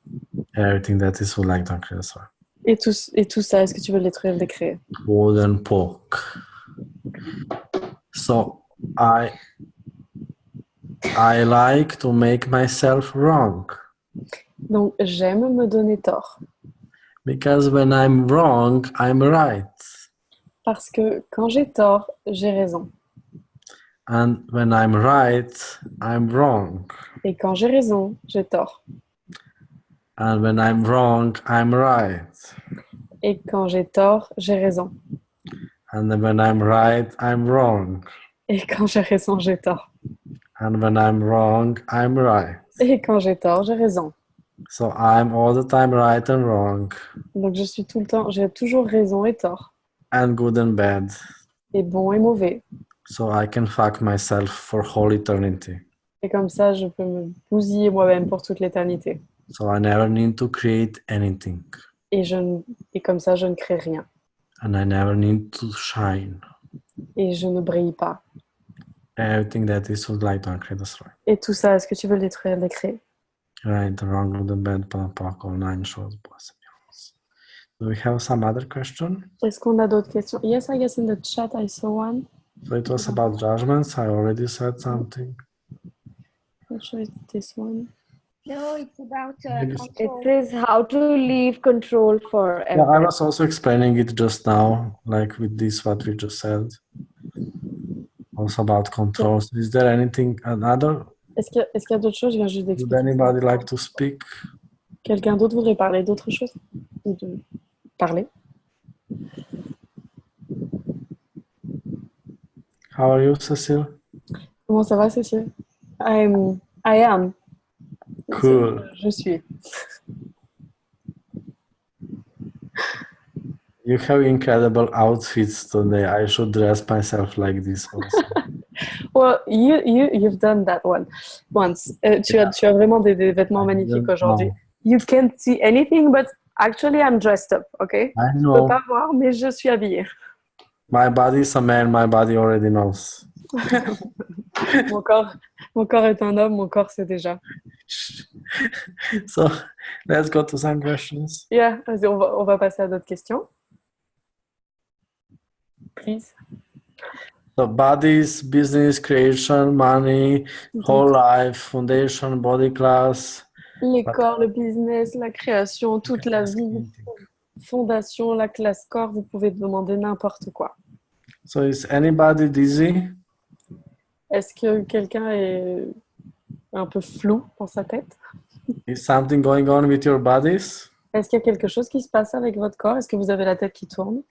Everything that is would like to uncreate and destroy. Et tout ça, est-ce que tu veux le détruire, le décréer? Wooden poke. So I like to make myself wrong. Donc, j'aime me donner tort. Because when I'm wrong, I'm right. Parce que quand j'ai tort, j'ai raison. And when I'm right, I'm wrong. Et quand j'ai raison, j'ai tort. And when I'm wrong, I'm right. Et quand j'ai tort, j'ai raison. And then when I'm right, I'm wrong. Et quand j'ai raison, j'ai tort. And when I'm wrong, I'm right. Et quand j'ai tort, j'ai raison. So I'm all the time right and wrong. Donc je suis tout le temps, j'ai toujours raison et tort. And good and bad. Et bon et mauvais. So I can fuck myself for whole eternity. Et comme ça, je peux me bousiller moi-même pour toute l'éternité. So I never need to create anything. Et comme ça, je ne crée rien. And I never need to shine. Et je ne brille pas. Everything that is would like to uncreate destroy. Et tout ça, est-ce que tu veux le détruire, le créer? Right, the wrong of the bad, Panapak, 9 shows, blessed. Do we have some other question? Est-ce qu'on a d'autres questions? Yes, I guess in the chat I saw one. So it was about judgments. I already said something. Not sure it's this one. No, it's about It control. says how to leave control for Yeah, I was also explaining it just now, like with this, what we just said. Also about controls. Is there anything another? Est-ce qu'il y a d'autres choses? Je viens juste Would d'expliquer. anybody like to speak? Quelqu'un d'autre voudrait parler d'autre chose? Ou de parler? How are you, Cecile? Comment ça va, Cécile? I am. Cool. Je suis. You have incredible outfits today. I should dress myself like this also. Well, you've done that once. Tu as vraiment des vêtements magnifiques aujourd'hui. You can't see anything, but actually I'm dressed up, okay? I Je peux know. pas voir, mais je suis habillée. My body is a man. My body already knows. Mon corps est un homme, mon corps sait déjà. So Let's go to some questions. Yeah, vas-y, on va passer à d'autres questions. Please. So bodies, business, creation, money, whole life, foundation, body class. Les corps, le business, la création, toute la vie, fondation, la classe corps, vous pouvez demander n'importe quoi. So is anybody dizzy? Est-ce que quelqu'un est un peu flou dans sa tête? Is something going on with your bodies? Est-ce qu'il y a quelque chose qui se passe avec votre corps? Est-ce que vous avez la tête qui tourne?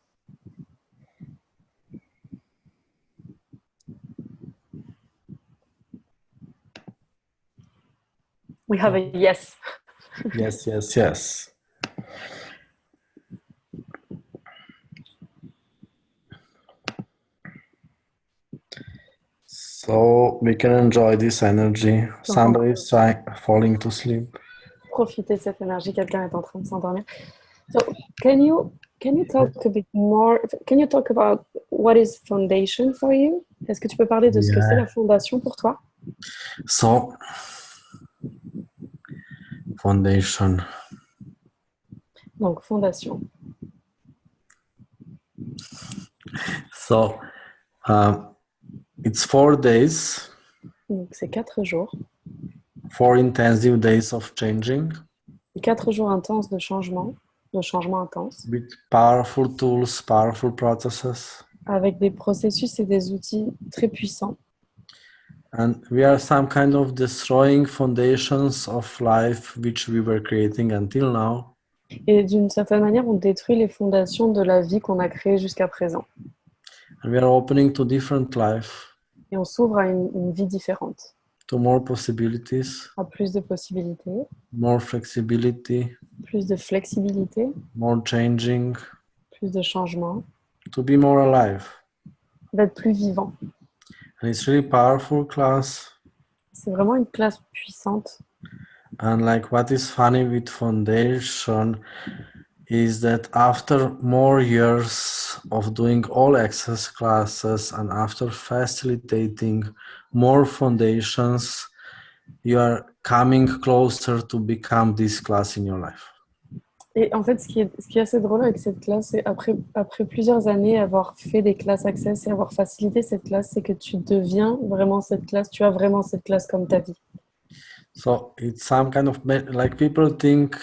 We have a yes. Yes, yes, yes. So we can enjoy this energy. Somebody is falling to sleep. Profitez de cette énergie. Quelqu'un est en train de s'endormir. So, can you talk a bit more? Can you talk about what is foundation for you? Est-ce que tu peux parler de ce que c'est la fondation pour toi? So, foundation. Donc, fondation. So, it's 4 days. Donc, c'est 4 jours. 4 intensive days of changing. 4 jours intenses de changement intense. With powerful tools, powerful processes. Avec des processus et des outils très puissants. And we are some kind of destroying foundations of life which we were creating until now. Et d'une certaine manière, on détruit les fondations de la vie qu'on a créée jusqu'à présent. And we are opening to different life. Et on s'ouvre à une vie différente. To more possibilities. À plus de possibilités. More flexibility. Plus de flexibilité. More changing. Plus de changement. To be more alive. D'être plus vivant. And it's really powerful class. C'est vraiment une classe puissante. And like what is funny with foundation is that after more years of doing all access classes and after facilitating more foundations, you are coming closer to become this class in your life. Et en fait, ce qui est assez drôle avec cette classe, c'est après plusieurs années avoir fait des classes Access et avoir facilité cette classe, c'est que tu deviens vraiment cette classe, tu as vraiment cette classe comme ta vie. So it's some kind of, like people think,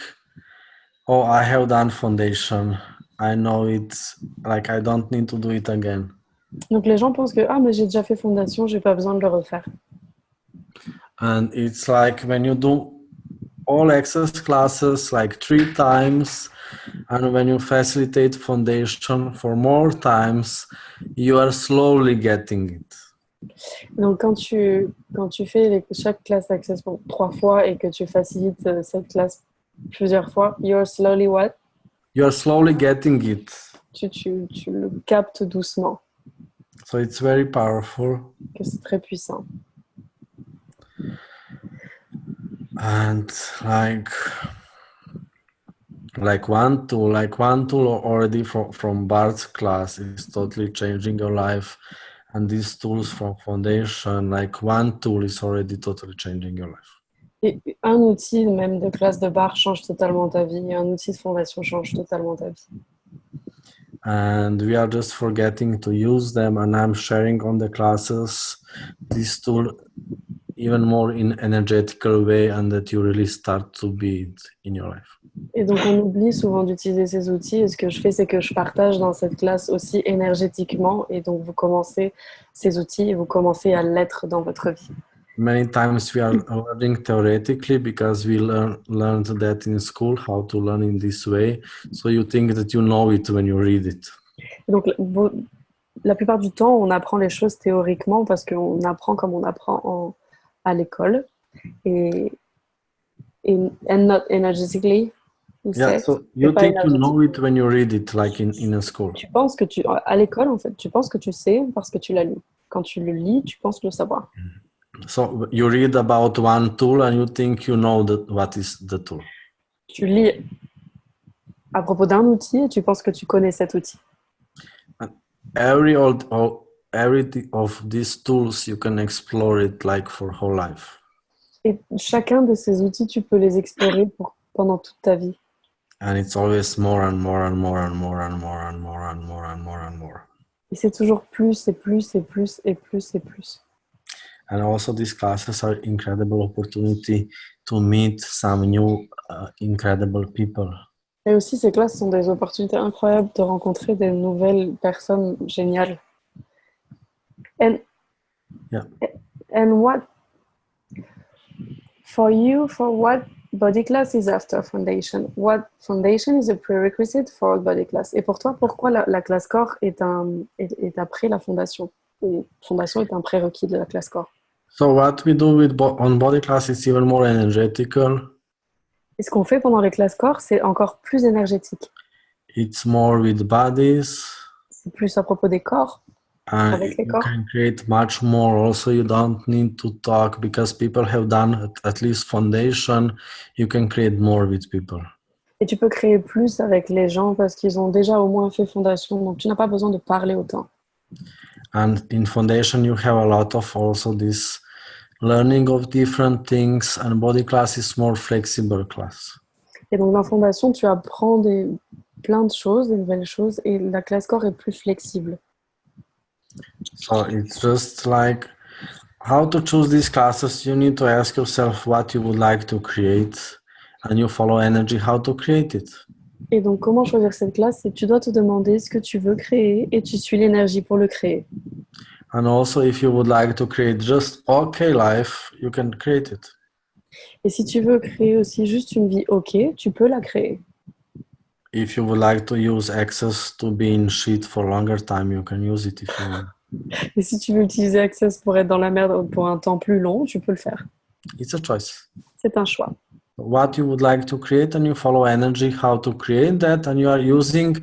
oh, I have done foundation. I know it's like I don't need to do it again. Donc les gens pensent que mais j'ai déjà fait fondation, j'ai pas besoin de le refaire. And it's like when you do all access classes like 3 times, and when you facilitate foundation for more times, you are slowly getting it. Donc quand tu fais chaque classe Access pour 3 fois et que tu facilites cette classe plusieurs fois, you're slowly what? You're slowly getting it. Tu le captes doucement. So it's very powerful. Que c'est très puissant. And like one tool already from Bart's class is totally changing your life, and these tools from foundation, like one tool is already totally changing your life. Et un outil même de classe de bar change totalement ta vie, et un outil de fondation change totalement ta vie. And we are just forgetting to use them, and I'm sharing on the classes this tool even more in energetical way, and that you really start to be it in your life. Et donc on oublie souvent d'utiliser ces outils, et ce que je fais, c'est que je partage dans cette classe aussi énergétiquement, et donc vous commencez ces outils et vous commencez à l'être dans votre vie. Many times we are learning theoretically because we learned that in school, how to learn in this way. So you think that you know it when you read it. Donc la plupart du temps, on apprend les choses théoriquement parce qu'on apprend comme on apprend à l'école. And not energetically. Yeah, so you think you know it when you read it, like in a school. Tu penses que à l'école, en fait, tu penses que tu sais parce que tu l'as lu. Quand tu le lis, tu penses le savoir. So you read about one tool and you think you know what is the tool. Tu lis à propos d'un outil et tu penses que tu connais cet outil. And every of these tools you can explore it like for whole life. Et chacun de ces outils, tu peux les explorer pendant toute ta vie. And it's always more and more and more and more and more and more and more and more and more. Et c'est toujours plus et plus et plus et plus et plus. And also these classes are incredible opportunity to meet some new incredible people. Et aussi, ces classes sont des opportunités incroyables de rencontrer des nouvelles personnes géniales. And, Yeah. and what, for you, for what body class is after foundation? What foundation is a prerequisite for body class? Et pour toi, pourquoi la classe corps est après la fondation? Et fondation est un prérequis de la classe corps. So what we do with on body class is even more energetical. Et ce qu'on fait pendant les classes corps, c'est encore plus énergétique. It's more with bodies. C'est plus à propos des corps. And Avec les you corps. can create much more. Also, you don't need to talk because people have done at least foundation. You can create more with people. Et tu peux créer plus avec les gens parce qu'ils ont déjà au moins fait fondation. Donc, tu n'as pas besoin de parler autant. And in foundation, you have a lot of also this learning of different things, and body class is more flexible class. Et donc, dans fondation, tu apprends plein de choses, des nouvelles choses, et la classe corps est plus flexible. So it's just like how to choose these classes. You need to ask yourself what you would like to create, and you follow energy how to create it. Et donc, comment choisir cette classe? Et tu dois te demander ce que tu veux créer et tu suis l'énergie pour le créer. And also, if you would like to create just okay life, you can create it. Et si tu veux créer aussi juste une vie OK, tu peux la créer. If you would like to use access to be in shit for longer time, you can use it if you want. Et si tu veux utiliser Access pour être dans la merde pour un temps plus long, tu peux le faire. It's a choice. C'est un choix. What you would like to create, and you follow energy how to create that, and you are using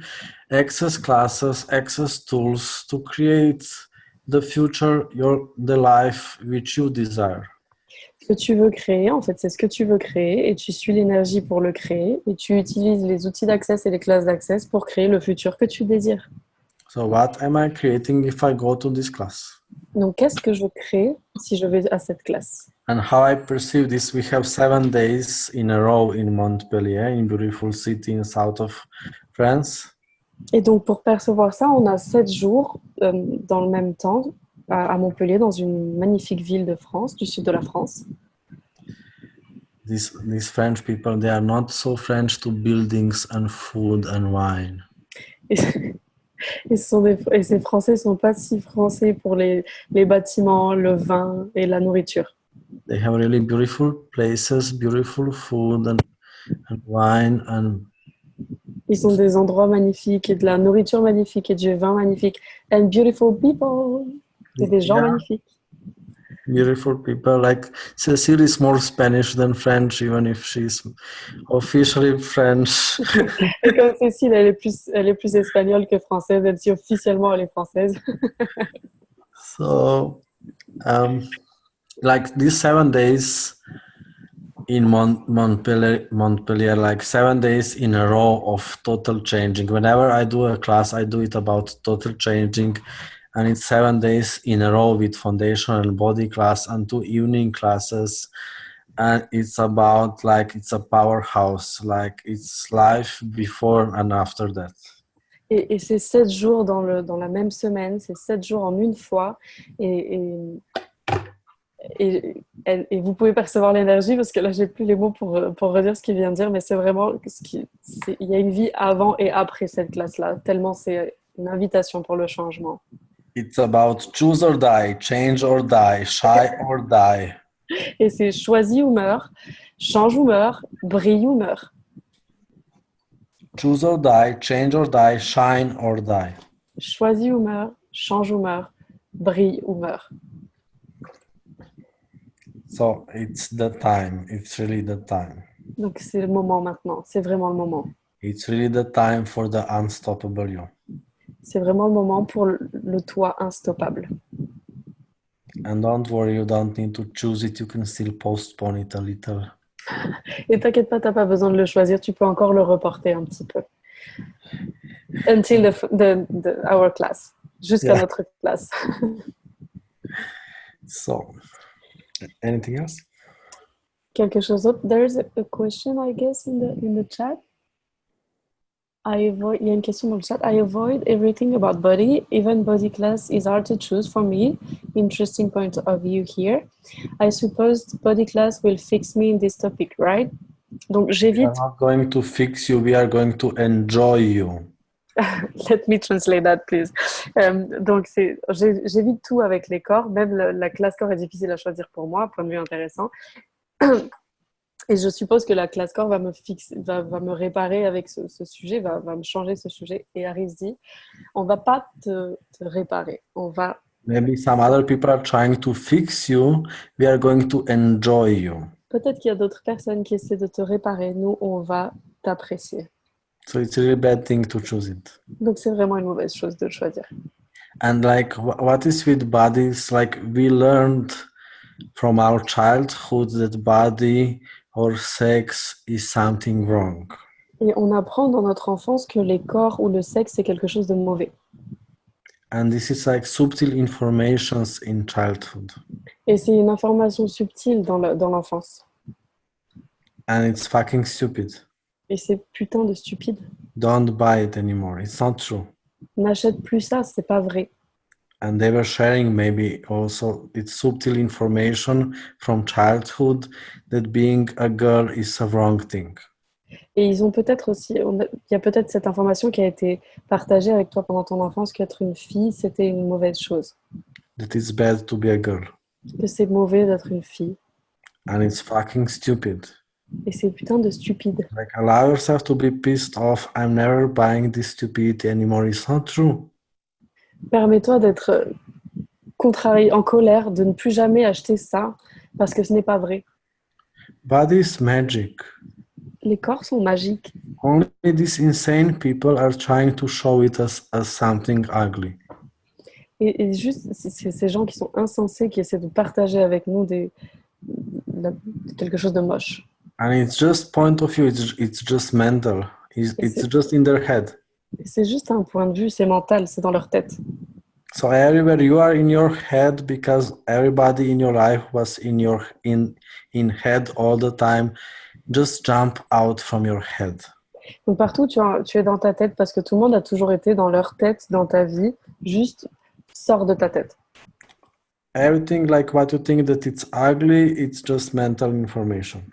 access classes, access tools to create the future, the life which you desire. Ce que tu veux créer, en fait, c'est ce que tu veux créer et tu suis l'énergie pour le créer et tu utilises les outils d'access et les classes d'access pour créer le futur que tu désires. So what am I creating if I go to this class? Donc, qu'est-ce que je crée si je vais à cette classe? And how I perceive this, we have 7 days in a row in Montpellier, in beautiful city in south of France. Et donc, pour percevoir ça, on a 7 jours dans le même temps à Montpellier, dans une magnifique ville de France, du sud de la France. These French people, they are not so French to buildings and food and wine. Et ces Français ne sont pas si français pour les bâtiments, le vin et la nourriture. They have really beautiful places, beautiful food and wine and Ils ont des endroits magnifiques et de la nourriture magnifique et du vin magnifique. And beautiful people. Et des gens magnifiques. Beautiful people. Like Cecile is more Spanish than French, even if she's officially French. Et comme Cécile, elle est plus espagnole que française, même si officiellement elle est française. So, like these 7 days in Montpellier, like 7 days in a row of total changing. Whenever I do a class, I do it about total changing. And it's 7 days in a row with foundation and body class and 2 evening classes. And it's about like, it's a powerhouse, like it's life before and after that. Et c'est 7 jours dans la même semaine, c'est 7 jours en une fois. Et vous pouvez percevoir l'énergie, parce que là, j'ai plus les mots pour redire ce qu'il vient de dire, mais c'est vraiment, il y a une vie avant et après cette classe-là, tellement c'est une invitation pour le changement. It's about choose or die, change or die, shy or die. Et c'est choisis ou meurs, change ou meurs, brille ou meurs. Choose or die, change or die, shine or die. Choisis ou meurs, change ou meurs, brille ou meurs. So it's the time. It's really the time. Donc c'est le moment maintenant, c'est vraiment le moment. It's really the time for the unstoppable you. C'est vraiment le moment pour le toi instoppable. And don't worry, you don't need to choose it. You can still postpone it a little. Et t'inquiète pas, t'as pas besoin de le choisir, tu peux encore le reporter un petit peu. Until our class, jusqu'à notre classe. So, anything else? Quelque chose d'autre? There's a question, I guess, in the chat. Il y a une question dans le chat. I avoid everything about body. Even body class is hard to choose for me. Interesting point of view here. I suppose body class will fix me in this topic, right? Donc, We j'évite. are not going to fix you, we are going to enjoy you. Let me translate that, please. Donc, j'évite tout avec les corps. Même la classe corps est difficile à choisir pour moi, point de vue intéressant. Et je suppose que la classe corps va me réparer avec ce sujet, va me changer ce sujet. Et Aris dit, on va pas te réparer, on va... Maybe some other people are trying to fix you, we are going to enjoy you. Peut-être qu'il y a d'autres personnes qui essaient de te réparer. Nous, on va t'apprécier. So it's a really bad thing to choose it. Donc, c'est vraiment une mauvaise chose de le choisir. And like what is with bodies, like we learned from our childhood that body or sex is something wrong. Et on apprend dans notre enfance que les corps ou le sexe, c'est quelque chose de mauvais. And this is like subtle informations in childhood. Et c'est une information subtile dans l'enfance. And it's fucking stupid. Et c'est putain de stupide. Don't buy it anymore. It's not true. N'achète plus ça, c'est pas vrai. And they were sharing maybe also it's subtle information from childhood that being a girl is a wrong thing. Et ils ont peut-être aussi, il y a peut-être cette information qui a été partagée avec toi pendant ton enfance qu'être une fille, c'était une mauvaise chose. That it's bad to be a girl. Que c'est mauvais d'être une fille. And it's fucking stupid. Et c'est putain de stupide. Like allow yourself to be pissed off. I'm never buying this stupidity anymore. It's not true. Permets-toi d'être contrarié, en colère, de ne plus jamais acheter ça parce que ce n'est pas vrai. Body is magic. Les corps sont magiques. Only these insane people are trying to show it as something ugly. Et juste, c'est ces gens qui sont insensés qui essaient de partager avec nous quelque chose de moche. And it's just point of view. It's just mental. It's just in their head. C'est juste un point de vue, c'est mental, c'est dans leur tête. So everywhere you are in your head because everybody in your life was in head all the time. Just jump out from your head. Donc partout, tu es dans ta tête parce que tout le monde a toujours été dans leur tête, dans ta vie. Juste, sors de ta tête. Everything like what you think that it's ugly, it's just mental information.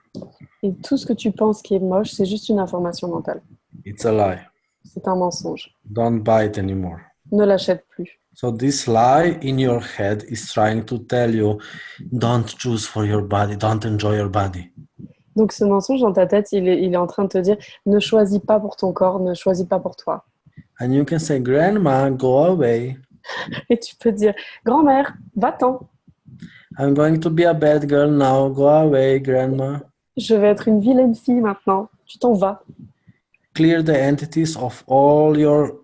Et tout ce que tu penses qui est moche, c'est juste une information mentale. It's a lie. C'est un mensonge. Don't buy it anymore. Ne l'achète plus. So this lie in your head is trying to tell you, don't choose for your body, don't enjoy your body. Donc ce mensonge dans ta tête, il est en train de te dire, ne choisis pas pour ton corps, ne choisis pas pour toi. And you can say, Grandma, go away. Et tu peux dire, grand-mère, va-t'en. I'm going to be a bad girl now. Go away, Grandma. Je vais être une vilaine fille maintenant. Tu t'en vas. Clear the entities of all your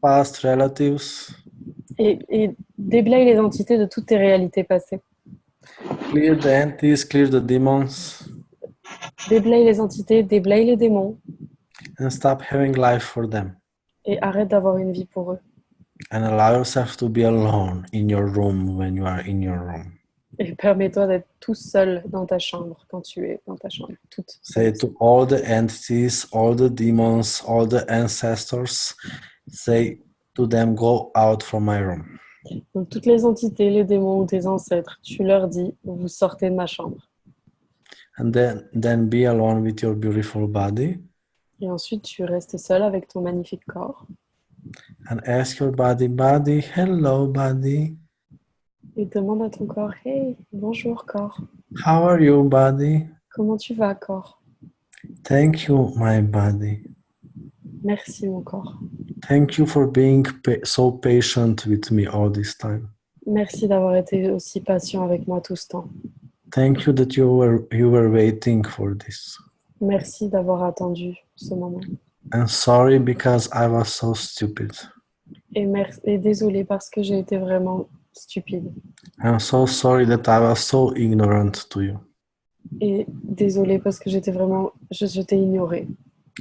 past relatives. Et déblaye les entités de toutes tes réalités passées. Clear the entities, clear the demons. Déblaye les entités, déblaye les démons. And stop having life for them. Et arrête d'avoir une vie pour eux. And allow yourself to be alone in your room when you are in your room. Et permets-toi d'être tout seul dans ta chambre quand tu es dans ta chambre. Toute Say to all the entities, all the demons, all the ancestors, say to them, go out from my room. Donc toutes les entités, les démons ou tes ancêtres, tu leur dis, vous sortez de ma chambre. And then be alone with your beautiful body. Et ensuite, tu restes seul avec ton magnifique corps. And ask your body, hello body. Et demande à ton corps, hey, bonjour corps. How are you, body? Comment tu vas, corps? Thank you, my body. Merci, mon corps. Thank you for being so patient with me all this time. Merci d'avoir été aussi patient avec moi tout ce temps. Thank you that you were waiting for this. Merci d'avoir attendu ce moment. And sorry because I was so stupid. Et désolé parce que j'ai été vraiment stupide. I'm so sorry that I was so ignorant to you. Et désolé parce que je t'ai ignoré.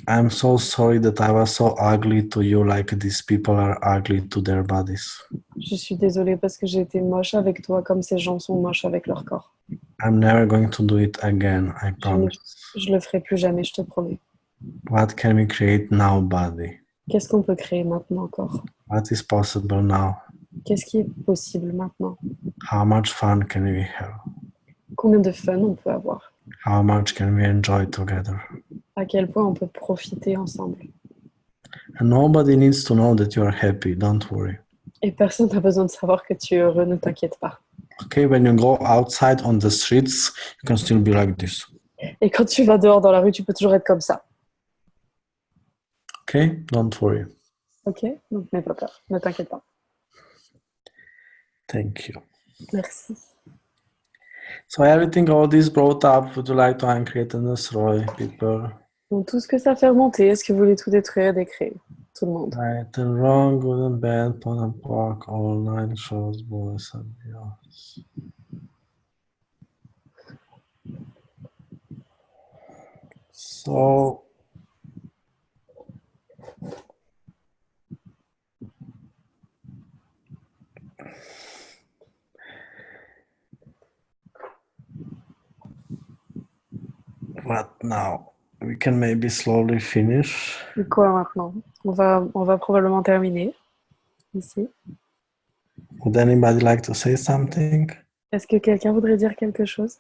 I'm so sorry that I was so ugly to you like these people are ugly to their bodies. Je suis désolée parce que j'ai été moche avec toi comme ces gens sont moches avec leur corps. I'm never going to do it again, I promise. Je le ferai plus jamais, je te promets. What can we create now, body? Qu'est-ce qu'on peut créer maintenant encore? What is possible now? Qu'est-ce qui est possible maintenant? How much fun can we have? Combien de fun on peut avoir? How much can we enjoy together? À quel point on peut profiter ensemble? And nobody needs to know that you are happy, don't worry. Et personne n'a besoin de savoir que tu es heureux, ne t'inquiète pas. Okay, when you go outside on the streets, you can still be like this. Et quand tu vas dehors dans la rue, tu peux toujours être comme ça. Okay, don't worry. Ok? Donc n'aie pas peur, ne t'inquiète pas. Thank you. Merci. So everything all this brought up, would you like to uncreate and destroy people? Donc tout ce que ça fait remonter, est-ce que vous voulez tout détruire, décréer? Tout le monde. Right and wrong, good and bad, fun and pork, all nine shows, boys and girls. So what now? We can maybe slowly finish. Et quoi maintenant? On va probablement terminer ici. Would anybody like to say something? Est-ce que quelqu'un voudrait dire quelque chose?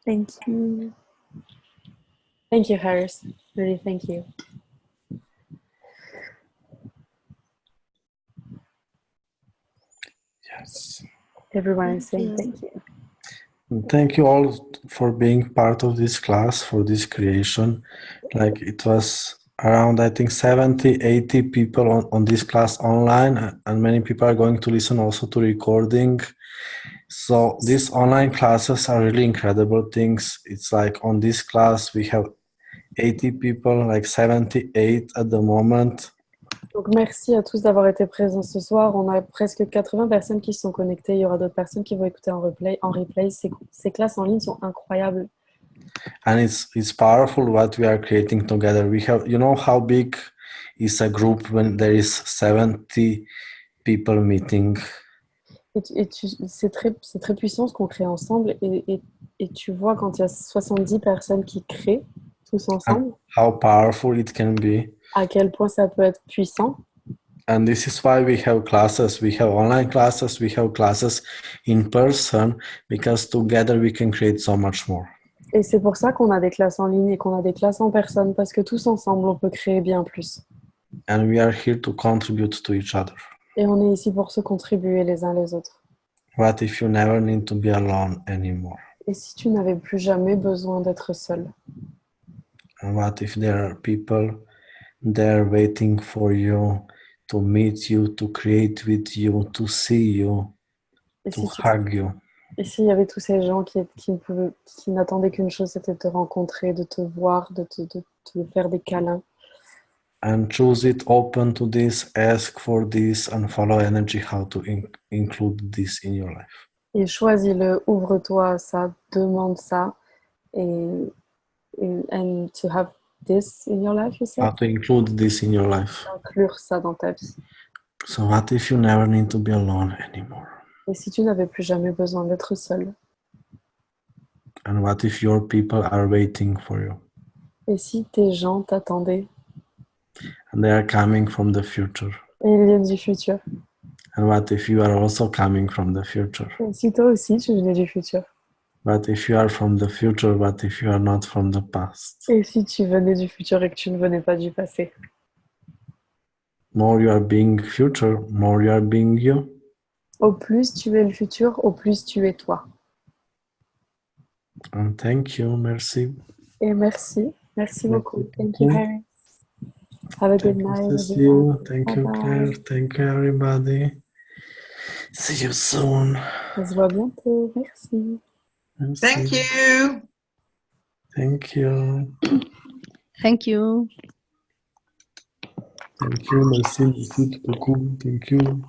Thank you. Thank you, Harris. Really, thank you. Yes. Everyone is saying thank you. And thank you all for being part of this class, for this creation. Like it was around, I think, 70, 80 people on this class online, and many people are going to listen also to recording. So these online classes are really incredible things. It's like on this class, we have 80 people, like 78 at the moment. Donc merci à tous d'avoir été présents ce soir. On a presque 80 personnes qui sont connectées. Il y aura d'autres personnes qui vont écouter en replay. Ces classes en ligne sont incroyables. And it's powerful what we are creating together. We have, you know how big is a group when there is 70 people meeting? C'est très puissant ce qu'on crée ensemble. Et tu vois quand il y a 70 personnes qui créent tous ensemble, How powerful it can be. À quel point ça peut être puissant. And this is why we have classes. We have online classes, we have classes in person, because together we can create so much more. Et c'est pour ça qu'on a des classes en ligne et qu'on a des classes en personne, parce que tous ensemble, on peut créer bien plus. And we are here to contribute to each other. Et on est ici pour se contribuer les uns les autres. What if you never need to be alone anymore? Et si tu n'avais plus jamais besoin d'être seul? And what if there are people there waiting for you, to meet you, to create with you, to see you, to hug you? Et s'il y avait tous ces gens qui n'attendaient qu'une chose, c'était de te rencontrer, de te voir, de te faire des câlins. And choose it, open to this, ask for this, and follow energy how to include this in your life. Et choisis-le, ouvre-toi à ça, demande ça, and to have this in your life, you said? How to include this in your life. Inclure ça dans ta vie. So what if you never need to be alone anymore? Et si tu n'avais plus jamais besoin d'être seul? And what if your people are waiting for you? Et si tes gens t'attendaient? And they are coming from the future. Et ils viennent du futur. And what if you are also coming from the future? Et si toi aussi tu venais du futur? What if you are from the future, what if you are not from the past? Et si tu venais du futur et que tu ne venais pas du passé? More you are being future, more you are being you. Au plus tu es le futur, au plus tu es toi. And thank you, merci. Et merci beaucoup. Thank you, Harry. Have a good night. See you. Thank you, Bye-bye. Claire. Thank you, everybody. See you soon. On se voit bientôt. Merci. Merci. Thank you. Thank you. Thank you. Thank you. Merci beaucoup. Thank you.